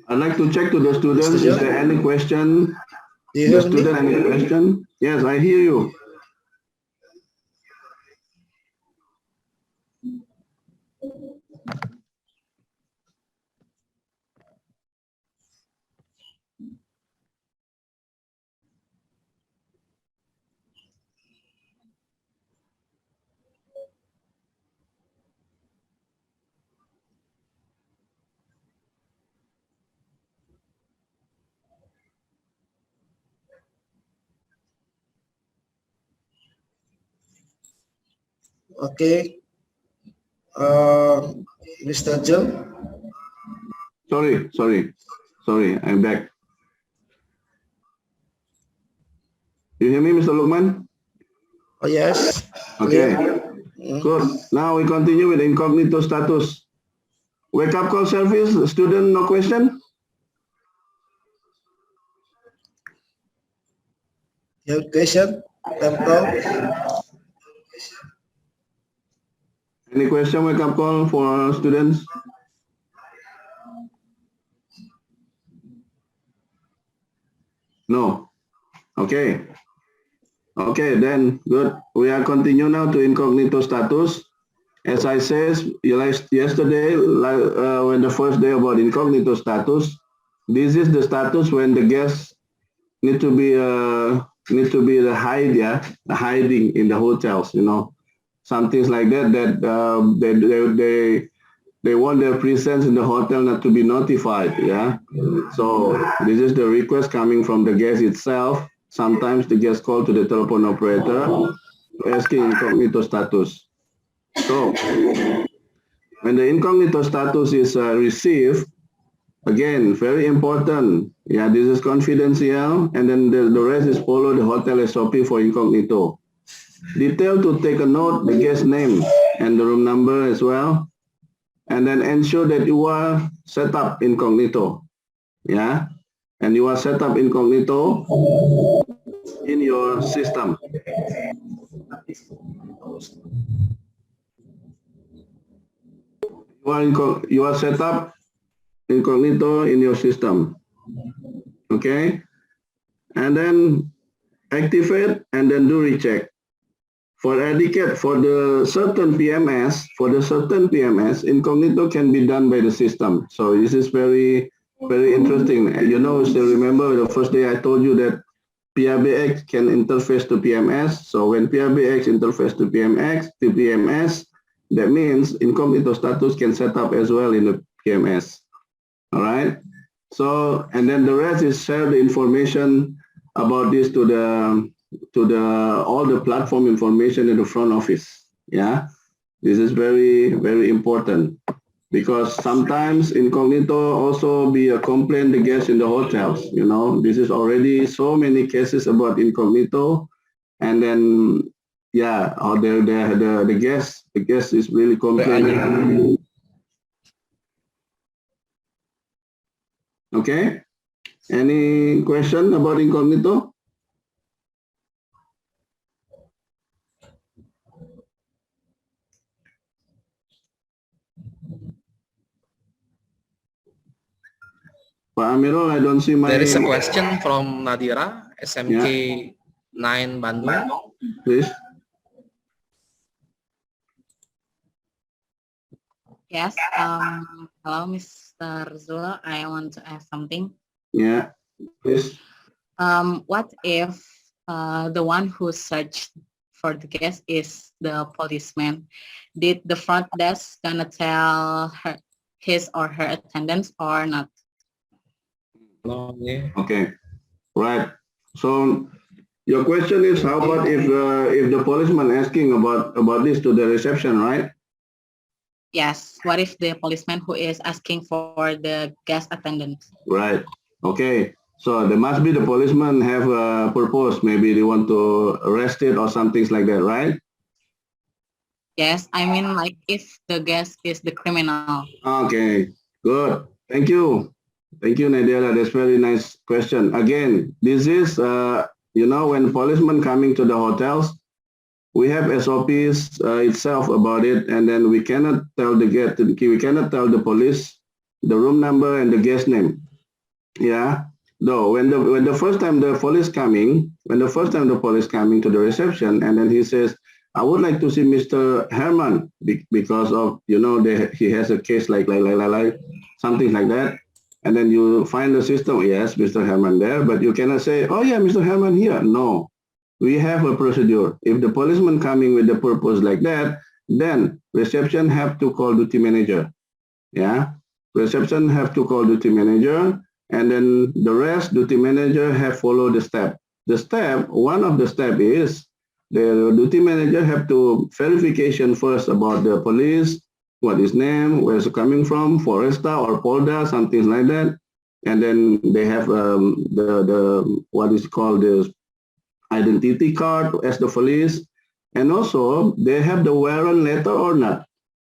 I'd like to check to the students. Is there any question? Do you hear me? Any question? Yes, I hear you. Okay. Mr. Joe? Sorry, I'm back. You hear me, Mr. Lukman? Oh, yes. Okay, Yeah. good. Now we continue with incognito status. Wake up call service, student, no question? You have question? Any question, wake up call for students? No. Okay. Okay, then good. We are continue now to incognito status. As I said yesterday, when the first day about incognito status, this is the status when the guests need to be the hiding in the hotels, you know, some things like that. They want their presence in the hotel not to be notified. Yeah. So this is the request coming from the guest itself. Sometimes the guest call to the telephone operator asking incognito status. So when the incognito status is received, again, very important. Yeah, this is confidential, and then the rest is follow the hotel SOP for incognito. Detail to take a note, the guest name and the room number as well. And then ensure that you are set up incognito. Yeah, and you are set up incognito in your system. You are set up incognito in your system. Okay, and then activate and then do recheck. For etiquette, for the certain PMS, incognito can be done by the system. So this is very, very interesting. You know, still remember the first day I told you that PRBX can interface to PMS. So when PRBX interface to PMS, that means incognito status can set up as well in the PMS. All right. So, and then the rest is share the information about this to all the platform information in the front office. Yeah, this is very, very important because sometimes incognito also be a complaint the guests in the hotels. You know, this is already so many cases about incognito, and then yeah, or the guest is really complaining. Okay, any question about incognito? Pak Amirul, I don't see my... There is a question from Nadira, SMK 9 Bandung. Please. Yes, hello, Mr. Zula. I want to ask something. Yeah, please. What if the one who searched for the guest is the policeman? Did the front desk gonna tell his or her attendants or not? No, yeah. Okay, right. So your question is, how about if the policeman asking about this to the reception, right? Yes. What if the policeman who is asking for the guest attendant? Right. Okay. So there must be the policeman have a purpose. Maybe they want to arrest it or some things like that, right? Yes. I mean, like if the guest is the criminal. Okay. Good. Thank you. Thank you, Nadira. That's very nice question. Again, this is, you know, when policemen coming to the hotels, we have SOPs itself about it, and then we cannot tell the police the room number and the guest name. Yeah. Though when the first time the police coming to the reception, and then he says, I would like to see Mr. Herman because of, you know, he has a case like something like that. And then you find the system, yes, Mr. Herman there, but you cannot say, oh yeah, Mr. Herman here. No, we have a procedure. If the policeman coming with the purpose like that, then reception have to call duty manager. Yeah, reception have to call duty manager, and then the rest duty manager have follow the step. One of the step is the duty manager have to verification first about the police, what is name, where is it coming from, Foresta or Polda, something like that. And then they have the what is called the identity card as the police. And also they have the warrant letter or not.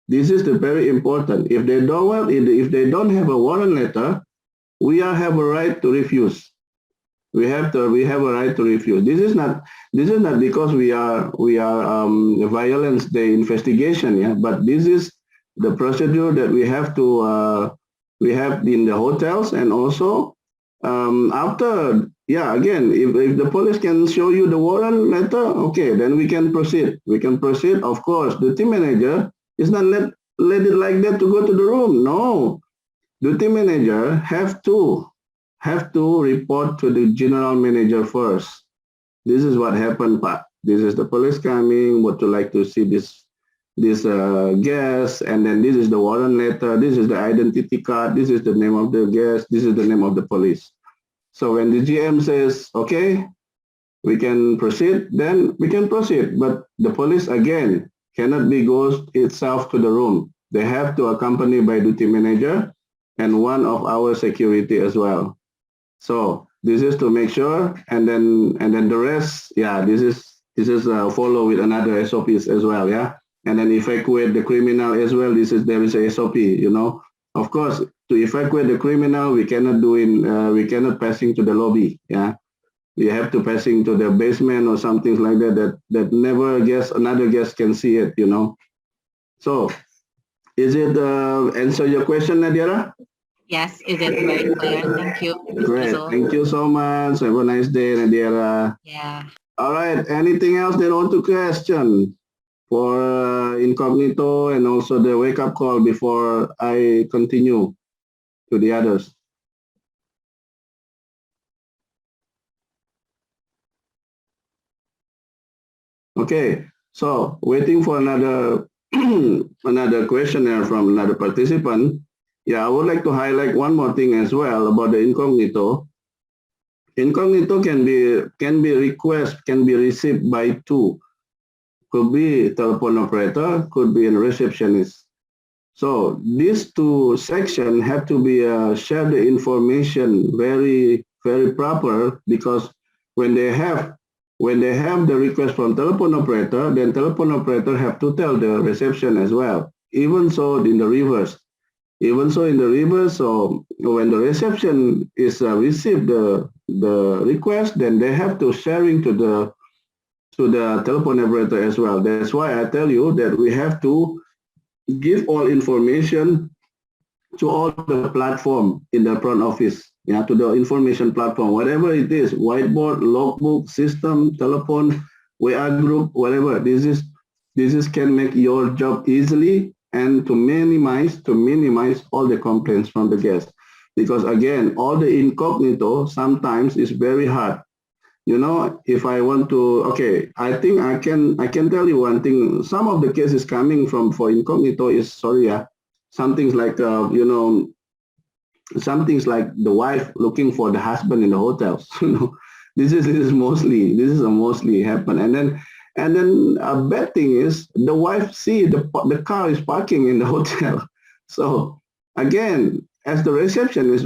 This is the very important. If they don't have a warrant letter, we have a right to refuse. We have a right to refuse. This is not because we are violence the investigation, yeah. But this is the procedure that we have to we have in the hotels, and also after, yeah, again, if the police can show you the warrant letter, okay, then we can proceed. We can proceed. Of course, the team manager is not let it like that to go to the room. No, the team manager have to report to the general manager first. This is what happened, Pak. This is the police coming. Would you like to see this guest? And then this is the warrant letter. This is the identity card. This is the name of the guest. This is the name of the police. So when the GM says, okay, we can proceed, then we can proceed. But the police, again, cannot be goes itself to the room. They have to accompany by duty manager and one of our security as well. So this is to make sure, and then the rest, yeah, this is follow with another SOPs as well, yeah. And then evacuate the criminal as well. There is a SOP, you know. Of course, to evacuate the criminal, we cannot we cannot passing to the lobby, yeah. We have to passing to the basement or something like that never another guest can see it, you know. So, is it answer your question, Nadira? Yes, it is very clear. Thank you. Great. Thank you so much. Have a nice day, Nadira. Yeah. All right. Anything else they want to question for Incognito and also the wake-up call before I continue to the others? Okay. So waiting for another another questionnaire from another participant. Yeah, I would like to highlight one more thing as well about the incognito. Incognito can be received by two. Could be telephone operator, could be a receptionist. So these two sections have to be share the information very proper, because when they have the request from telephone operator, then telephone operator have to tell the reception as well. Even so in the reverse. So when the reception is received the request, then they have to sharing to the telephone operator as well. That's why I tell you that we have to give all information to all the platform in the front office, yeah, to the information platform, whatever it is, whiteboard, logbook, system, telephone, WA group, whatever. This is can make your job easily and to minimize all the complaints from the guests. Because again, all the incognito sometimes is very hard. You know, if I want to, okay, I think I can tell you one thing. Some of the cases coming for incognito is, sorry, yeah, something like something like the wife looking for the husband in the hotels. You know, this is mostly happen. And then a bad thing is the wife see the car is parking in the hotel. So again, as the receptionist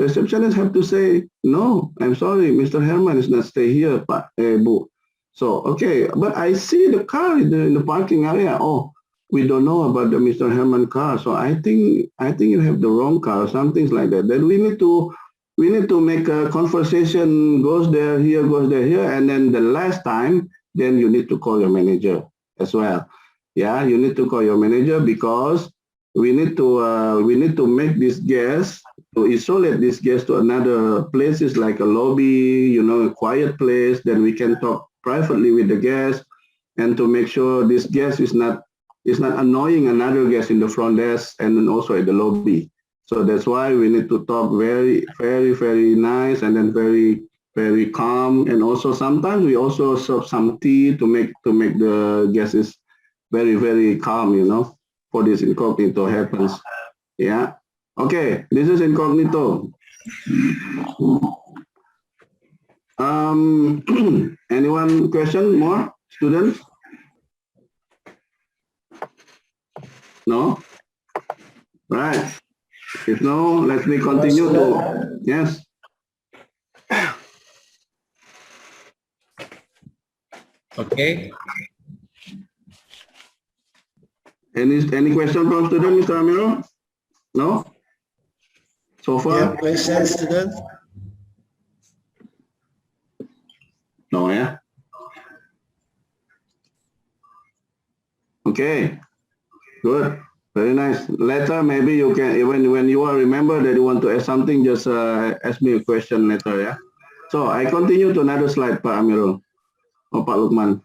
have to say, no, I'm sorry, Mr. Herman is not stay here, Bu. So, okay, but I see the car in the parking area. Oh, we don't know about the Mr. Herman car. So I think you have the wrong car, something like that. Then we need to make a conversation, goes there, here, and then the last time, then you need to call your manager as well. Yeah, you need to call your manager, because we need to make this guest, to isolate this guest to another places like a lobby, you know, a quiet place. Then we can talk privately with the guest, and to make sure this guest is not annoying another guest in the front desk and then also at the lobby. So that's why we need to talk very nice, and then very calm. And also sometimes we also serve some tea to make the guests very calm, you know, for this incognito happens. Yeah. Okay, this is incognito. Anyone question more? Students? No? Right. If no, let me continue to, yes. Okay. Any question from student, Mr. Amiro? No? So far? Yeah, question, student? No, yeah? Okay. Good. Very nice. Later, maybe you can, when you are remember that you want to ask something, just ask me a question later, yeah? So I continue to another slide, Pak Amirul. Or Pak Lukman.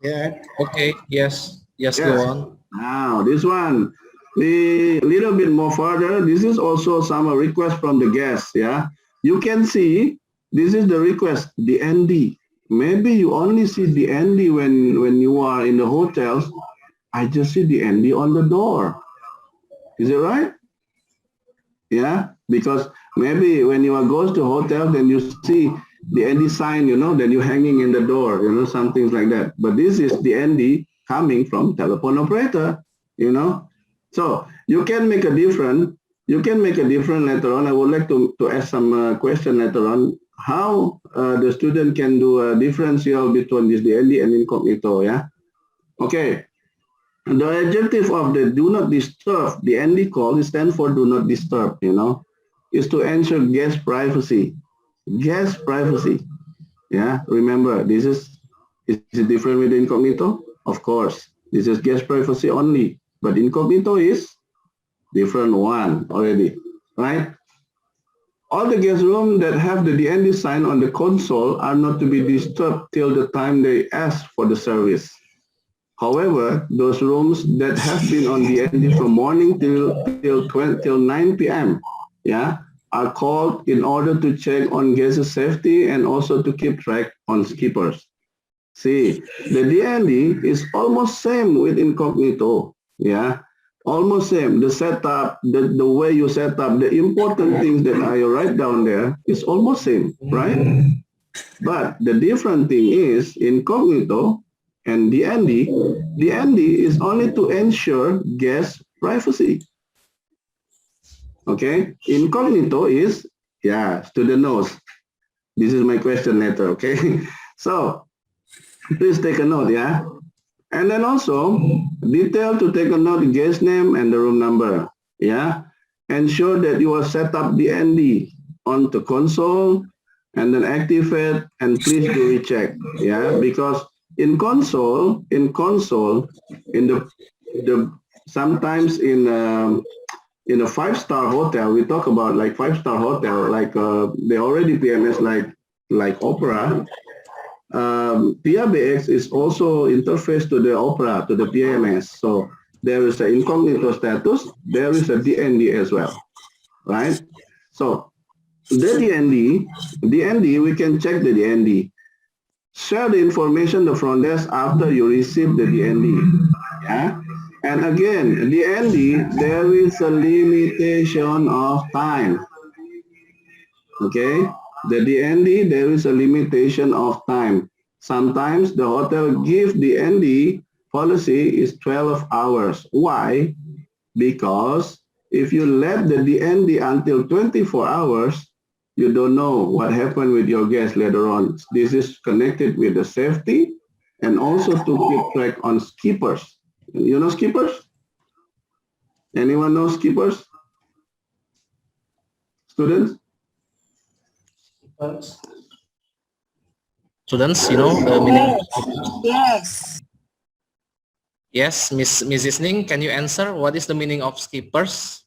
Yeah. Okay. Yes. Yes. Go on. Now, this one, a little bit more further, this is also some request from the guests, yeah? You can see, this is the request, the ND. Maybe you only see the ND when you are in the hotels. I just see the ND on the door. Is it right? Yeah, because maybe when you are goes to hotel, then you see the ND sign, you know, that you're hanging in the door, you know, some things like that. But this is the ND coming from telephone operator, you know. So you can make a difference. You can make a difference later on. I would like to ask some question later on how the student can do a differential between this the ND and incognito. Yeah. Okay. The adjective of the do not disturb, the ND call stands for do not disturb, you know, is to ensure guest privacy. Guest privacy. Yeah, remember, is it different with incognito? Of course, this is guest privacy only, but incognito is different one already, right? All the guest rooms that have the DND sign on the console are not to be disturbed till the time they ask for the service. However, those rooms that have been on DND from morning till 9 p.m. yeah, are called in order to check on guest safety and also to keep track on skippers. See, the DND is almost same with incognito, yeah, almost same. The setup, the way you set up, the important things that I write down there is almost same, right? But the different thing is incognito and DND is only to ensure guest privacy. Okay, incognito is, yeah, student knows. This is my question later, okay? So, please take a note, yeah? And then also, detail to take a note, guest name and the room number, yeah? Ensure that you are set up DND on the console and then activate and please do recheck, yeah? Because in console, sometimes in a 5-star hotel, we talk about like 5-star hotel, like they already PMS like Opera. PABX is also interface to the Opera, to the PMS. So there is an incognito status, there is a DND as well, right? So the DND, we can check the DND. Share the information the front desk after you receive the DND. Yeah. And again, DND, there is a limitation of time. Okay. The DND, there is a limitation of time. Sometimes the hotel gives DND policy is 12 hours. Why? Because if you let the DND until 24 hours, you don't know what happened with your guests later on. This is connected with the safety and also to keep track on skippers. You know skippers? Anyone know skippers? Students? Students, you know the meaning? Yes. Yes, Mrs. Ning, can you answer what is the meaning of skippers?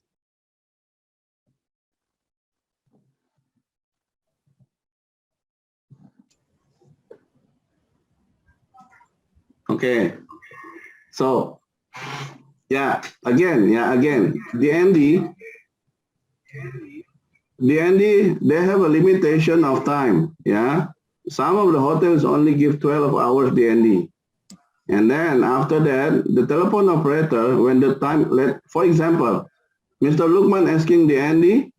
Okay, so again, DND, they have a limitation of time. Yeah, some of the hotels only give 12 hours DND, and then after that, the telephone operator, when the time, for example, Mr. Lukman asking DND,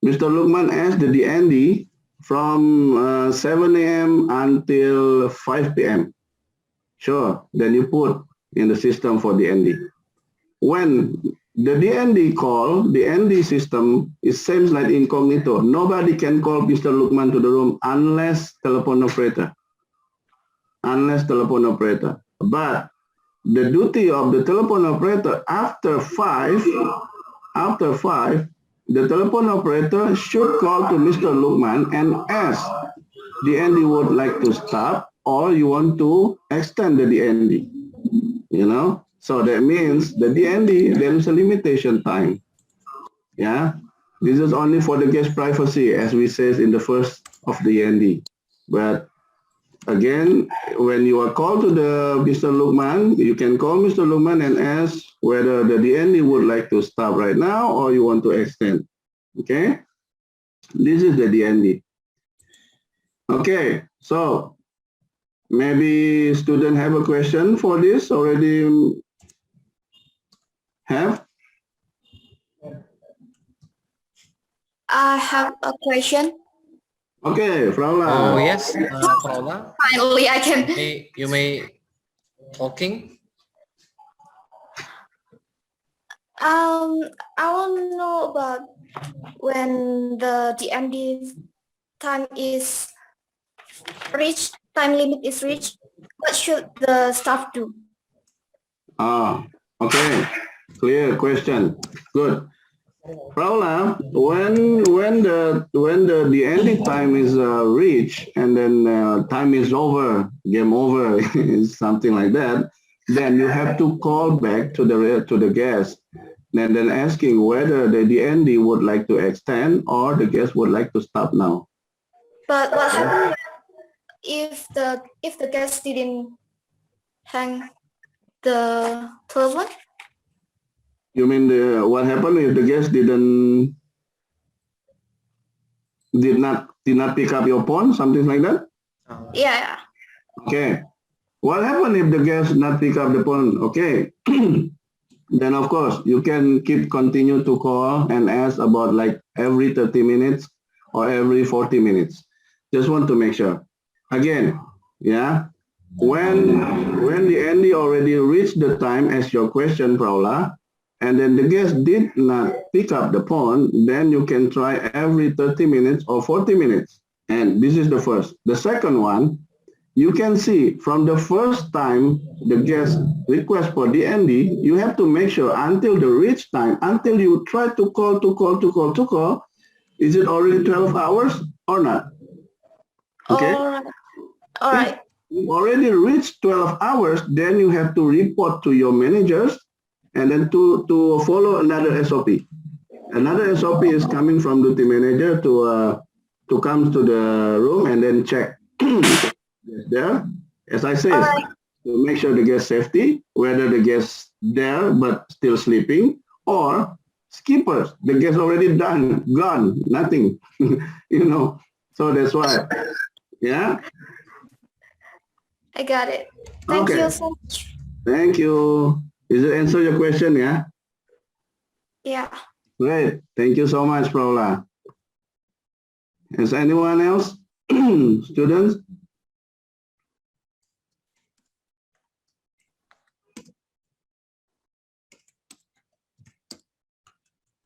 Mr. Lukman asked the DND from 7 a.m. until 5 p.m. Sure, then you put in the system for DND. When the DND call, the DND system is same like incognito. Nobody can call Mr. Lukman to the room unless telephone operator. Unless telephone operator. But the duty of the telephone operator after 5, the telephone operator should call to Mr. Lukman and ask, DND would like to stop or you want to extend the DND, you know? So that means the DND, there is a limitation time. Yeah, this is only for the guest privacy, as we said in the first of the DND. But again, when you are called to the Mr. Lukman, you can call Mr. Lukman and ask whether the DND would like to stop right now or you want to extend. Okay, this is the DND. Okay, so maybe student have a question for this already. Have? I have a question. Okay, Fraula. Oh yes, Fraula. Finally, I can. You may talking. I want to know about when the DND time is reached, time limit is reached. What should the staff do? Okay. Clear question. Good. Paula, when the DND time is reached and then time is over, game over, something like that, then you have to call back to the guest and then asking whether the DND would like to extend or the guest would like to stop now. But what happens if the guest didn't hang the telephone? You mean what happened if the guest did not pick up your phone, something like that? Yeah. Okay. What happened if the guest not pick up the phone? Okay. Then of course you can continue to call and ask about like every 30 minutes or every 40 minutes. Just want to make sure. Again, yeah. When the DND already reached the time as your question, Paula, and then the guest did not pick up the phone, then you can try every 30 minutes or 40 minutes. And this is the first. The second one, you can see from the first time the guest request for DND, you have to make sure until the reach time, until you try to call, is it already 12 hours or not? Okay. All right. If you already reached 12 hours, then you have to report to your managers and then to follow another SOP. Another SOP is coming from duty manager to come to the room and then check there. As I said, to make sure the guest safety, whether the guest there but still sleeping or skippers, the guest already gone, nothing, you know. So that's why, yeah. I got it. Thank you so much. Thank you. Does it answer your question, yeah? Yeah. Great. Thank you so much, Paula. Is anyone else? Students?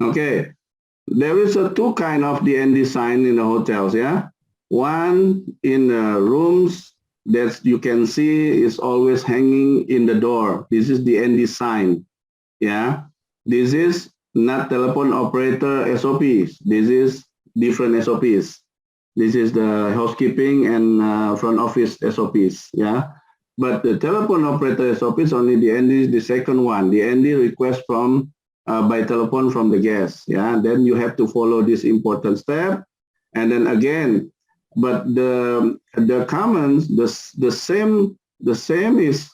Okay. There is two kind of DND sign in the hotels, yeah? One in the rooms that you can see is always hanging in the door. This is the DND sign, yeah? This is not telephone operator SOPs. This is different SOPs. This is the housekeeping and front office SOPs, yeah? But the telephone operator SOPs only the DND is the second one. The DND request from by telephone from the guest, yeah? Then you have to follow this important step. And then again, but the comments, the same is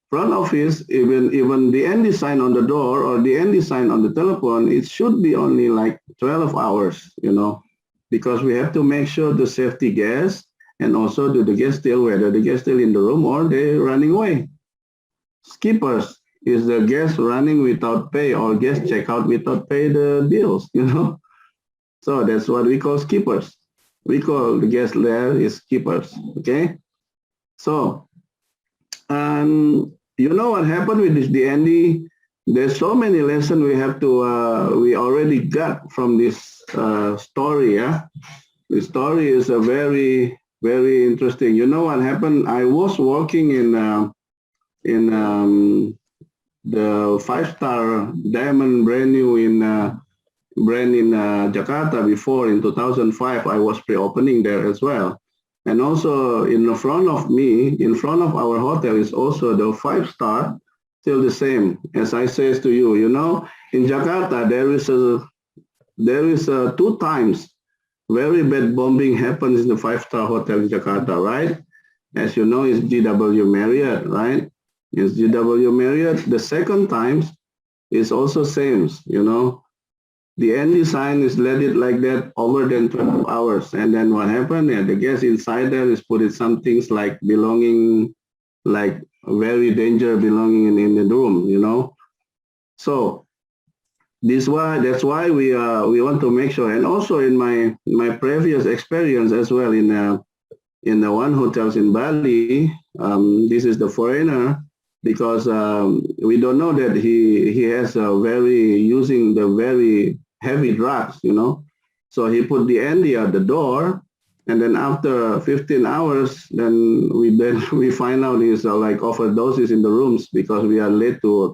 front office, even the DND sign on the door or the DND sign on the telephone, it should be only like 12 hours, you know, because we have to make sure the safety guest and also the guest still, whether the guest still in the room or they're running away. Skippers is the guest running without pay or guest check out without pay the bills, you know. So that's what we call skippers. We call the guest there is skippers, okay? So, you know what happened with this DND? There's so many lessons we have to, we already got from this story. Yeah, the story is a very, very interesting. You know what happened? I was working in the 5-star diamond brand new in Jakarta before in 2005. I was pre-opening there as well. And also in front of me, in front of our hotel is also the 5-star, still the same. As I says to you, you know, in Jakarta, there is 2 times very bad bombing happens in the 5-star hotel in Jakarta, right? As you know, it's GW Marriott, right? It's GW Marriott. The second time is also same, you know. The ND sign is let it like that over than 12 hours. And then what happened? Yeah, the guest inside there is put it some things like belonging, like very danger belonging in the room, you know. So that's why we want to make sure. And also in my previous experience as well in the one hotels in Bali, this is the foreigner, because we don't know that he has using the very heavy drugs, you know. So he put the ND at the door, and then after 15 hours, then we find out he's like overdoses in the rooms because we are late to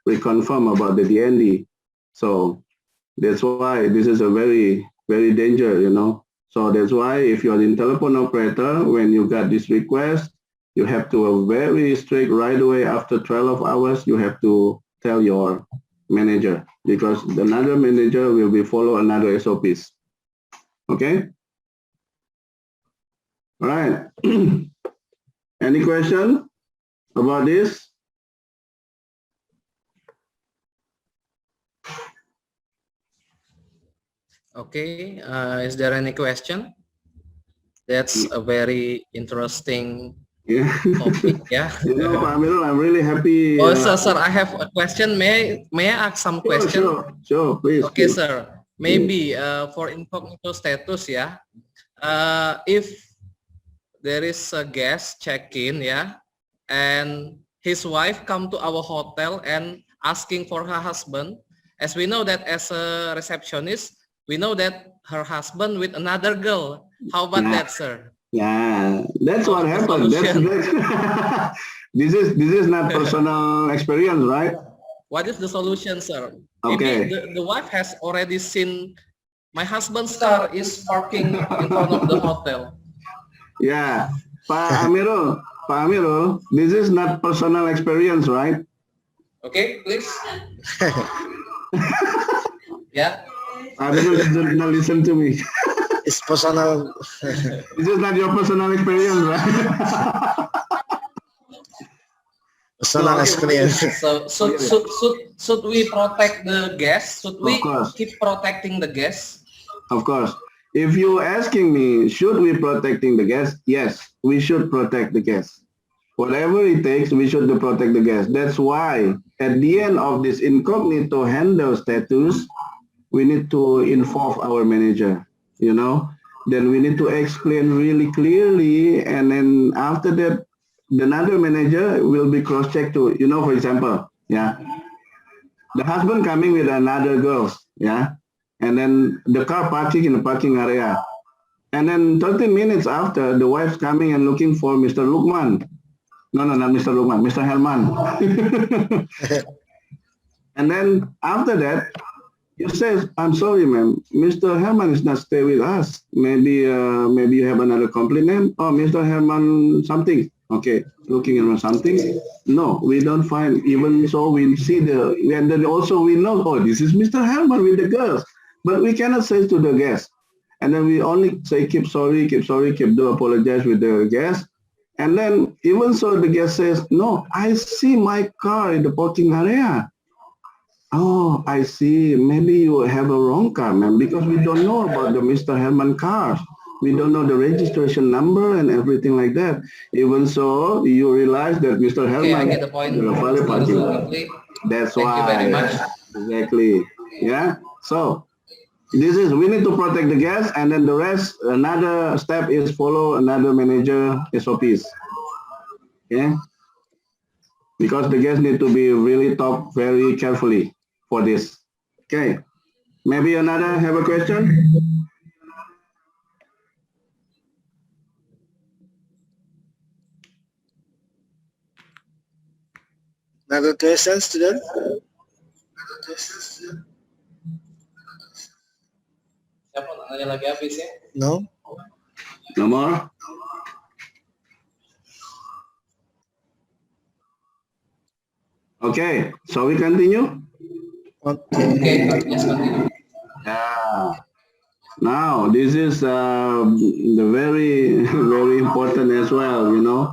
reconfirm about the DND. So that's why this is a very, very danger, you know. So that's why if you're in telephone operator, when you got this request, you have to very strict right away after 12 hours, you have to tell your manager, because another manager will be follow another SOPs. Okay? All right. Any question about this? Okay, is there any question? That's a very interesting topic, yeah. You know, Pamela, I'm really happy. Oh, sir, I have a question. May I ask some question? Sure, please. Okay, please. sir. Maybe for incognito status, yeah. If there is a guest check-in, yeah, and his wife come to our hotel and asking for her husband, as we know that as a receptionist, we know that her husband with another girl. How about that, sir? Yeah, that's what happened. That's this is not personal experience, right? What is the solution, sir? Okay. Maybe the wife has already seen my husband's car is parking in front of the hotel. Yeah, Pak Amirul, this is not personal experience, right? Okay, please. Yeah. Amirul doesn't listen to me. It's personal. This is not your personal experience, right? Personal experience. So should we protect the guests? Should we keep protecting the guests? Of course. If you're asking me, should we protecting the guests? Yes, we should protect the guests. Whatever it takes, we should protect the guests. That's why at the end of this incognito handle status, we need to inform our manager, you know. Then we need to explain really clearly, and then after that, another manager will be cross-checked to, you know, for example, yeah, the husband coming with another girl, yeah, and then the car parking in the parking area. And then 30 minutes after, the wife's coming and looking for Mr. Lukman. No, not Mr. Lukman, Mr. Herman. And then after that, you say, I'm sorry, ma'am, Mr. Herman is not stay with us. Maybe maybe you have another complaint. Oh, Mr. Herman something. Okay, looking at something. No, we don't find, even so we see and then also we know, oh, this is Mr. Herman with the girls. But we cannot say to the guest. And then we only say, keep sorry, do apologize with the guest. And then even so the guest says, no, I see my car in the parking area. Oh, I see. Maybe you have a wrong car, ma'am, because we don't know about the Mr. Herman car. We don't know the registration number and everything like that. Even so, you realize that Mr. Herman. Okay, I get the point. That's why. Thank you very much. Exactly. Yeah. So this is, we need to protect the guests, and then the rest, another step is follow another manager SOPs. Okay. because the guests need to be really talk very carefully for this. Okay, maybe another have a question? Another question, student? Siapa nak nanya lagi habis ya? No? No more? Okay, so we continue? Okay, yes, continue. Yeah. Now, this is the very, very important as well, you know.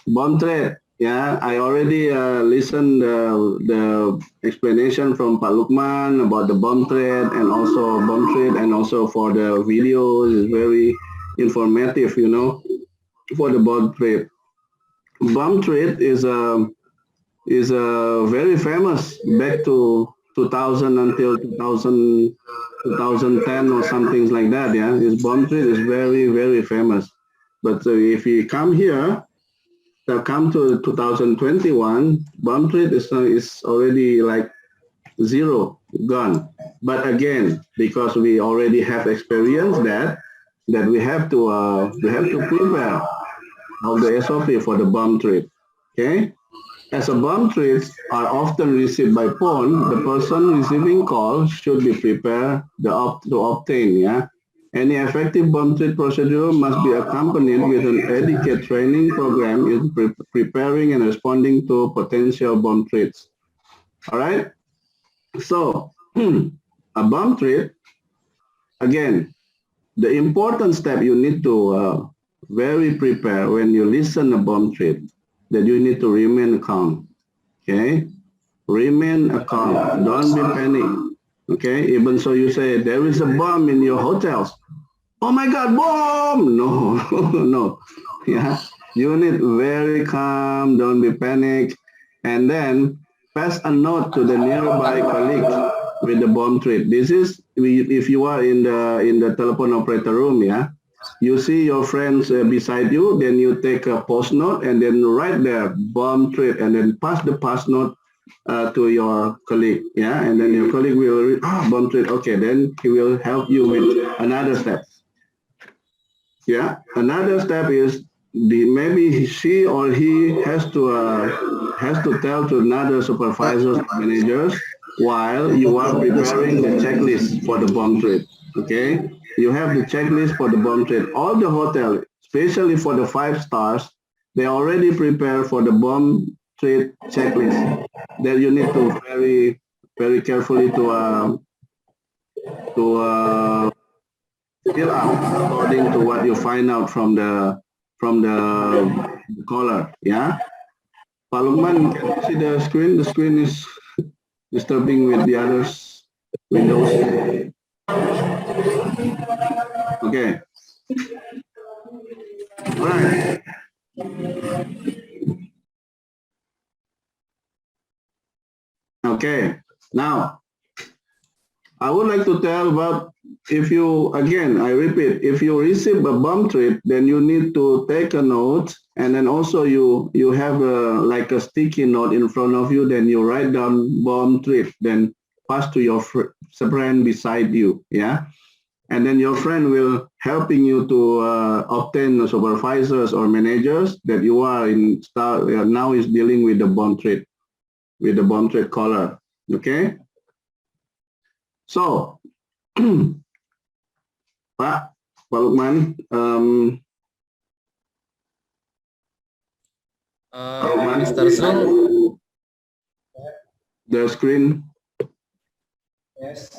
Bomb threat. Yeah, I already listened the explanation from Pak Lukman about the bomb threat and also bomb threat, and also for the videos is very informative, you know, for the bomb threat. Bomb threat is very famous back to 2000 until 2010 or something like that. Yeah, this bomb threat is very, very famous. But if you come here, come to 2021, bomb threat is already like zero, gone. But again, because we already have experienced that we have to prepare of the SOP for the bomb threat. Okay. As a bomb threats are often received by phone, the person receiving call should be prepared to obtain. Yeah. Any effective bomb threat procedure must be accompanied with an adequate training program in preparing and responding to potential bomb threats. All right. So, a bomb threat, again, the important step you need to very prepare when you listen a bomb threat, that you need to remain calm. Okay, remain calm. Don't be panic. Okay, even so you say there is a bomb in your hotels. Oh my God, bomb! No, no. Yeah, you need very calm. Don't be panic, and then pass a note to the nearby colleague with the bomb threat. This is if you are in the telephone operator room. Yeah, you see your friends beside you, then you take a post note and then write there bomb threat, and then pass the post note to your colleague. Yeah, and then your colleague will read, bomb threat. Okay, then he will help you with another step. Yeah, another step is maybe she or he has to tell to another supervisors or managers while you are preparing the checklist for the bomb threat. Okay, you have the checklist for the bomb threat. All the hotel, especially for the 5 stars, they already prepare for the bomb threat checklist that you need to very, very carefully to fill up according to what you find out from the caller. Yeah, Pak Lukman, can you see the screen? The screen is disturbing with the others windows. Okay. All right. Okay. Now, I would like to tell about, if you, again, I repeat, if you receive a bomb threat, then you need to take a note, and then also you have like a sticky note in front of you, then you write down bomb threat, then pass to your friend beside you, yeah? And then your friend will helping you to obtain the supervisors or managers that you are in now is dealing with the bomb threat, caller, okay? So, Pak Lukman, Mr. Zul, the screen. Yes.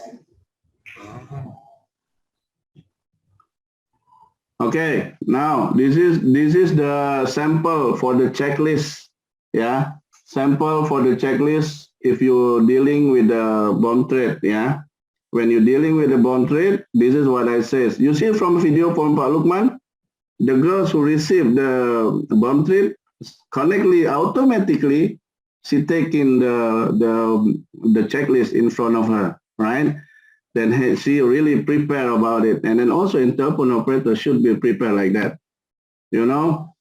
Okay, now this is the sample for the checklist. Yeah, sample for the checklist if you're dealing with the bomb threat. Yeah, when you're dealing with the bomb threat, this is what I says. You see from video from Pak Lukman, the girls who receive the bomb threat, automatically she taking the checklist in front of her, right? Then she really prepare about it. And then also in telephone operator should be prepared like that, you know?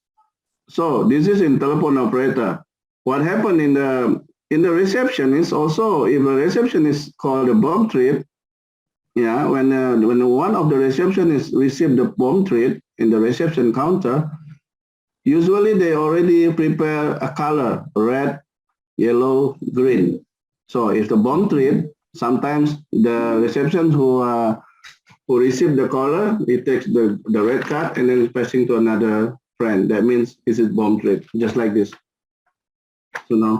So this is in telephone operator. what happened in the reception is also, if a reception is called a bomb threat, yeah, when one of the receptionists received the bomb threat in the reception counter, usually they already prepare a color, red, yellow, green. So if the bomb threat, sometimes the reception who receive the caller, he takes the red card and then is passing to another friend. That means this is bomb threat, just like this. You know,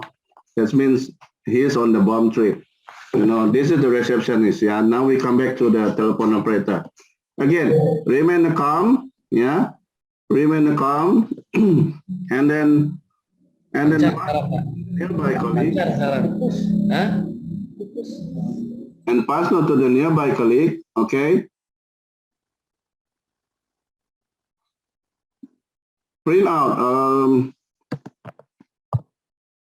that means he is on the bomb threat. You know, this is the receptionist. Yeah. Now we come back to the telephone operator. Again, remain calm. Yeah. Remain calm. and then nearby colleague. And pass now to the nearby colleague. Okay. Print out.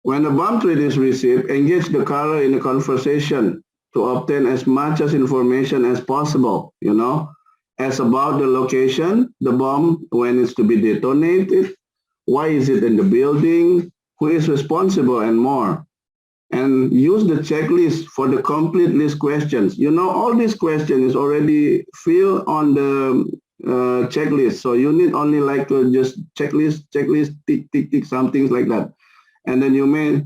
When the bomb threat is received, engage the caller in a conversation to obtain as much as information as possible, you know, as about the location, the bomb, when it's to be detonated, why is it in the building, who is responsible, and more. And use the checklist for the complete list questions. You know, all these questions is already filled on the checklist. So you need only like just checklist, tick, tick, tick, some things like that. And then you may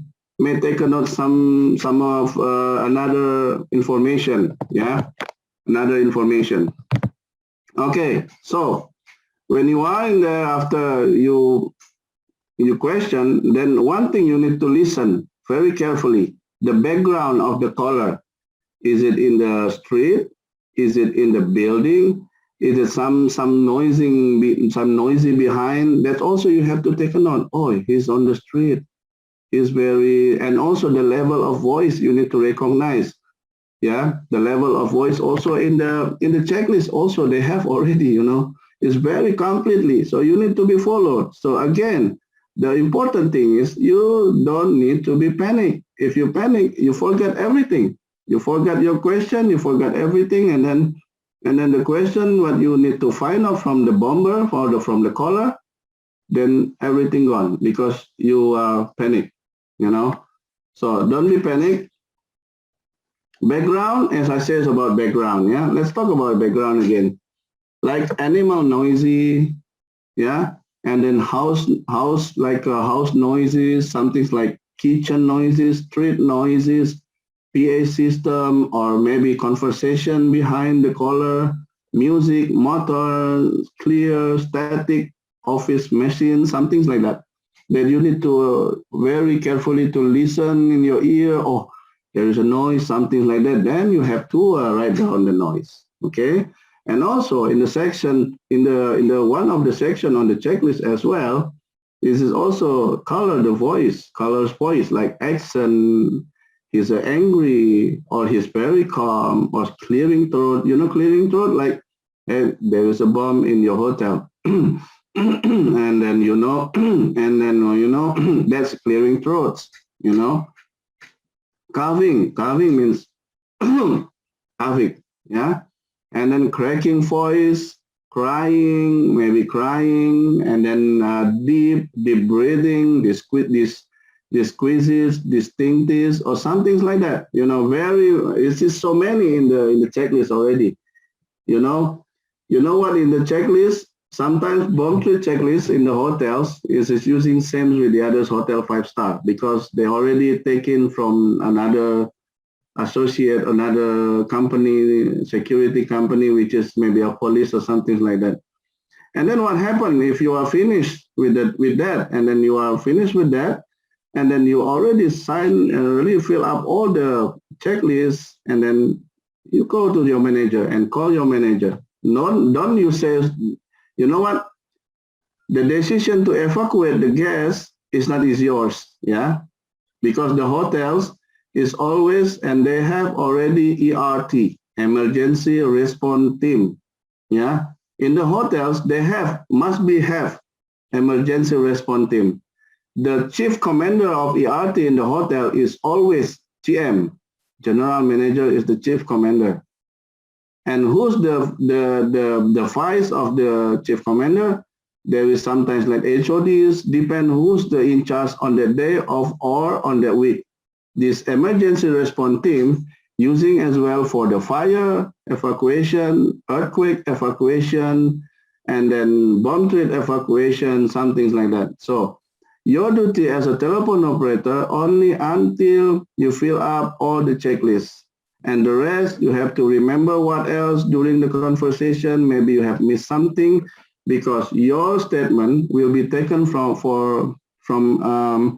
take a note some of another information, yeah, another information. Okay, so when you are in there after you question, then one thing you need to listen very carefully, the background of the caller. Is it in the street? Is it in the building? Is it some noisy behind? That also you have to take a note. Oh, he's on the street. Is very, and also the level of voice you need to recognize. Yeah, the level of voice also in the checklist also they have already, you know, it's very completely. So you need to be followed. So again, the important thing is you don't need to be panicked. If you panic, you forget everything. You forget your question, you forget everything, and then the question what you need to find out from the bomber or from the caller, then everything gone because you are panicked. You know, so don't be panicked. Background, as I said about background, yeah. Let's talk about background again. Like animal noisy, yeah, and then house noises, something like kitchen noises, street noises, PA system, or maybe conversation behind the caller, music, motor, clear, static, office machine, something like that. That you need to very carefully to listen in your ear. Oh, there is a noise, something like that. Then you have to write down the noise. Okay, and also in the section, in the one of the section on the checklist as well, this is also color the voice, colors voice like accent. He's angry or he's very calm or clearing throat. You know, clearing throat like, hey, there is a bomb in your hotel. and then you know that's clearing throats, you know. Coughing means coughing, yeah. And then cracking voice, crying, maybe crying, and then deep breathing, this squeezes, distinctives, or something like that, you know. It's just so many in the checklist already, you know. You know what, in the checklist, sometimes bomb threat checklist in the hotels is using same with the others hotel 5-star because they already taken from another associate, another company, security company, which is maybe a police or something like that. And then what happened if you are finished with that, and then you are finished with that, and then you already sign and really fill up all the checklists, and then you go to your manager and call your manager. Don't you say, you know what? The decision to evacuate the guests is not yours, yeah? Because the hotels is always, and they have already ERT, Emergency Response Team, yeah? In the hotels, they must have Emergency Response Team. The chief commander of ERT in the hotel is always GM. General manager is the chief commander. And who's the vice of the chief commander? There is sometimes like HODs, depend who's the in charge on that day of or on that week. This emergency response team using as well for the fire evacuation, earthquake evacuation, and then bomb threat evacuation, some things like that. So your duty as a telephone operator only until you fill up all the checklists. And the rest, you have to remember what else during the conversation. Maybe you have missed something, because your statement will be taken for the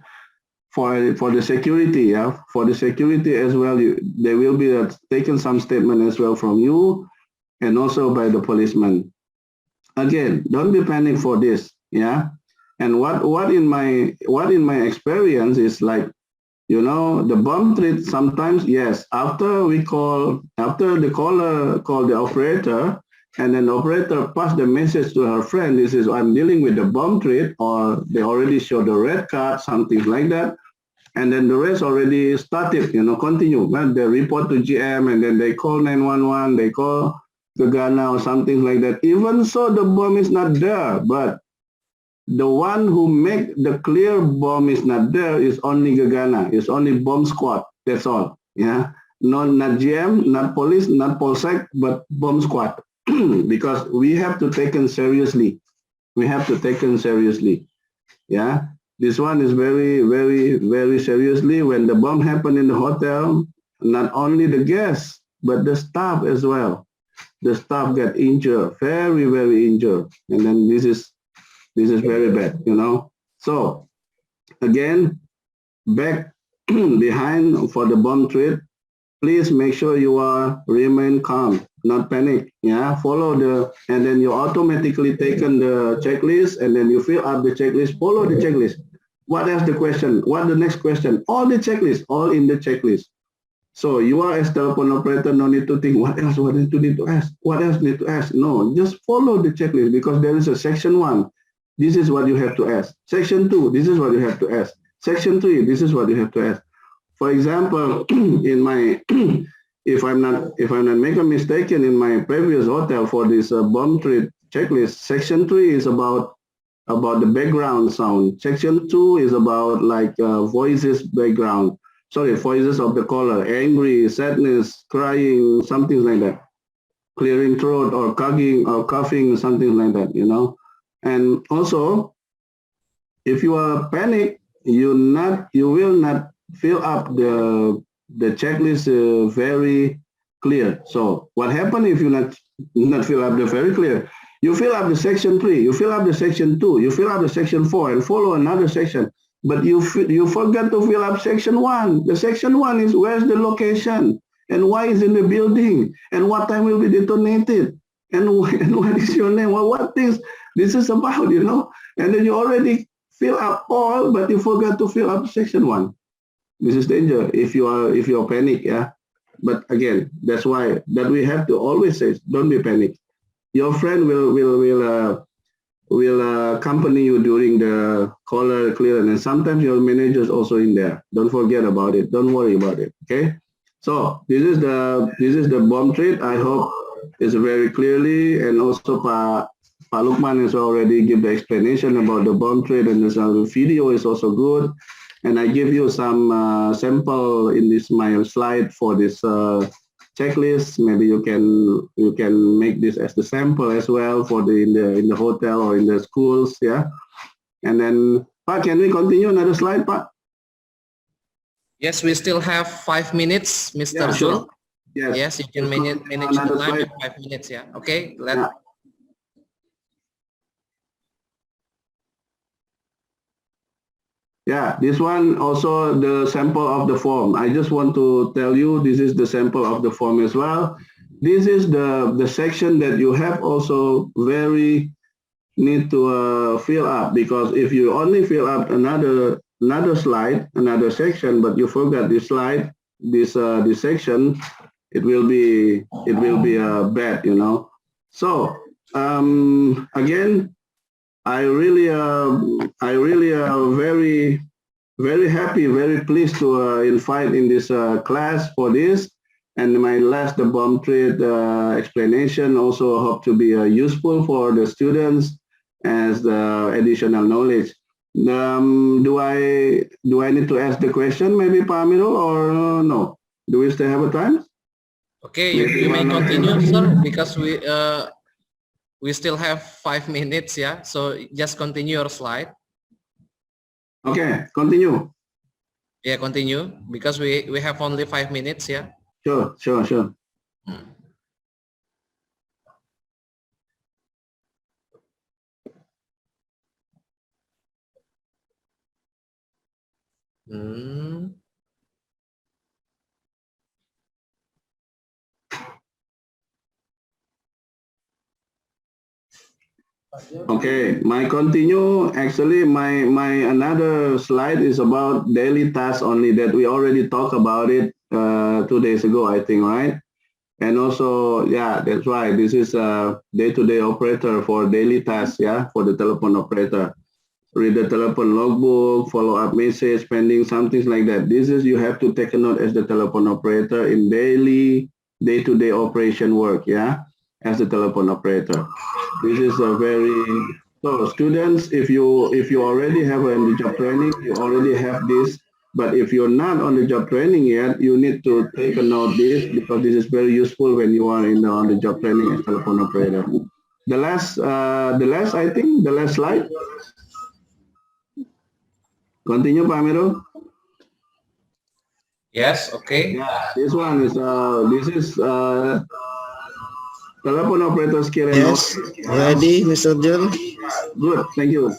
security, yeah. For the security as well, there will be taken some statement as well from you, and also by the policeman. Again, don't be panic for this, yeah. And what in my experience is like, you know, the bomb threat sometimes, yes, after the caller call the operator, and then the operator pass the message to her friend, this is, I'm dealing with the bomb threat, or they already show the red card, something like that. And then the rest already started, you know, continue. Well, they report to GM, and then they call 911, they call the Ghana or something like that. Even so, the bomb is not there, but the one who make the clear bomb is not there is only Gagana. It's only bomb squad. That's all. Yeah. Not GM, not police, not Polsec, but bomb squad. Because we have to take it seriously. We have to take it seriously. Yeah. This one is very, very, very seriously. When the bomb happened in the hotel, not only the guests, but the staff as well. The staff get injured, very, very injured. And then this is very bad, you know. So again, back behind for the bomb threat, please make sure you remain calm, not panic. Yeah, follow and then you automatically taken the checklist, and then you fill up the checklist, follow the checklist. What else the question? What the next question? All the checklist, all in the checklist. So you are as telephone operator, no need to think what else need to ask, what else need to ask. No, just follow the checklist, because there is a section 1. This is what you have to ask. Section 2, this is what you have to ask. Section 3, this is what you have to ask. For example, in my, if I'm not making a mistake, in my previous hotel for this bomb threat checklist, section 3 is about the background sound. Section 2 is about like voices background. Sorry, voices of the caller, angry, sadness, crying, something like that. Clearing throat or coughing, something like that, you know. And also, if you are panic, you will not fill up the checklist very clear. So what happens if you not fill up the very clear? You fill up the section 3, you fill up the section 2, you fill up the section 4, and follow another section. But you forgot to fill up section 1. The section 1 is where's the location, and why is in the building, and what time will be detonated, and what is your name, or what things this is about, you know. And then you already fill up all, but you forgot to fill up section 1. This is danger if you are panic, yeah. But again, that's why that we have to always say, don't be panic. Your friend will accompany you during the caller clearance, and sometimes your manager is also in there. Don't forget about it. Don't worry about it. Okay. So this is the bomb threat. I hope it's very clearly, and also Pak Lukman has already give the explanation about the bomb threat, and the video is also good. And I give you some sample in this my slide for this checklist. Maybe you can make this as the sample as well for in the hotel or in the schools, yeah. And then, Pak, can we continue another slide, Pak? Yes, we still have 5 minutes, Mr. Yeah, Zul. sure. Yes, you can manage the time in 5 minutes, yeah. Okay, Yeah, this one also the sample of the form. I just want to tell you this is the sample of the form as well. This is the section that you have also very need to fill up, because if you only fill up another slide, another section, but you forgot this slide, this section, it will be bad, you know. So again, I really very, very happy, very pleased to invite in this class for this. And my the bomb threat explanation also hope to be useful for the students. as the additional knowledge. Do I need to ask the question maybe Pak Amirul or no? Do we still have a time? Okay, you may continue, sir, because we still have 5 minutes, yeah. So just continue your slide. Okay, continue. Yeah, continue because we have only 5 minutes, yeah. Sure. Okay, my continue. Actually, my another slide is about daily tasks only that we already talked about it 2 days ago, I think, right? And also, yeah, that's right. This is a day-to-day operator for daily tasks, yeah, for the telephone operator. Read the telephone logbook, follow-up message, pending, something like that. This is you have to take a note as the telephone operator in daily, day-to-day operation work, yeah, as the telephone operator. This is a very so students. If you already have on the job training, you already have this. But if you're not on the job training yet, you need to take a note this because this is very useful when you are on the job training as telephone operator. The last I think the last slide. Continue, Pak Amirul. Yes. Okay. Yeah, this one is telephone operator skill and Yes, ready, Mr. John. Good, thank you.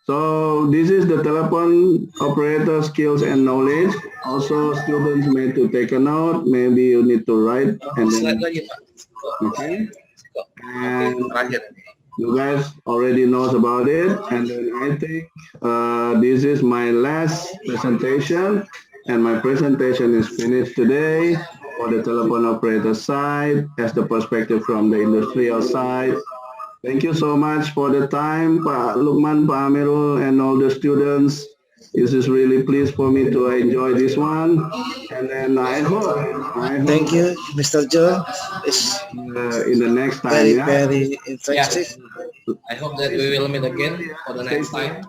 So this is the telephone operator skills and knowledge. Also, students may to take a note. Maybe you need to write and then, okay. And you guys already knows about it. And then I think this is my last presentation, and my presentation is finished today for the telephone operator side as the perspective from the industrial side. Thank you so much for the time, Pak Lukman, Pak Amirul, and all the students. This is really pleased for me to enjoy this one. And then I hope Thank you, Mr. Joe. It's in the next time, very interesting. I hope that we will meet again for the next time.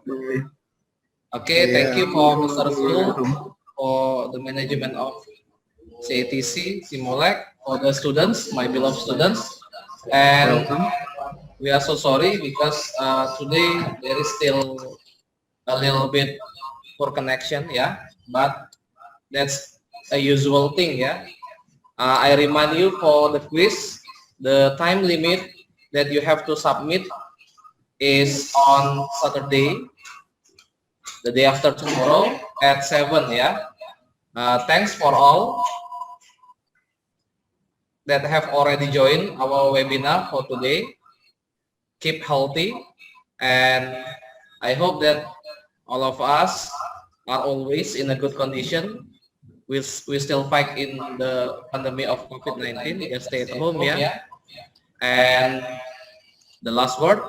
Okay, thank you for Mr. Zul, for the management of CATC, Simolec, for the students, my beloved students. And we are so sorry because today there is still a little bit poor connection, yeah, but that's a usual thing, yeah. I remind you for the quiz, the time limit that you have to submit is on Saturday, the day after tomorrow at 7, yeah. Thanks for all that have already joined our webinar for today. Keep healthy, and I hope that all of us are always in a good condition. We still fight in the pandemic of COVID-19. Just stay at home, yeah. And the last word,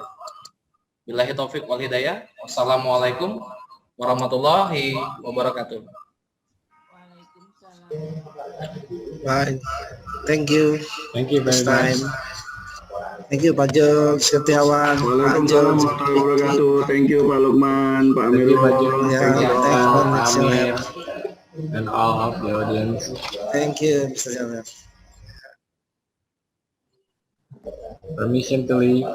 billahi taufiq wal hidayah. Wassalamualaikum warahmatullahi wabarakatuh. Bye. Thank you. Thank you very time. much. Thank you, Pak Jo, Setiawan, Pak Jo. Thank you, Pak Lukman, Pak Amirul. Thanks for Amir, and all of the audience. Thank you, Mr. Jamil. Permission to leave.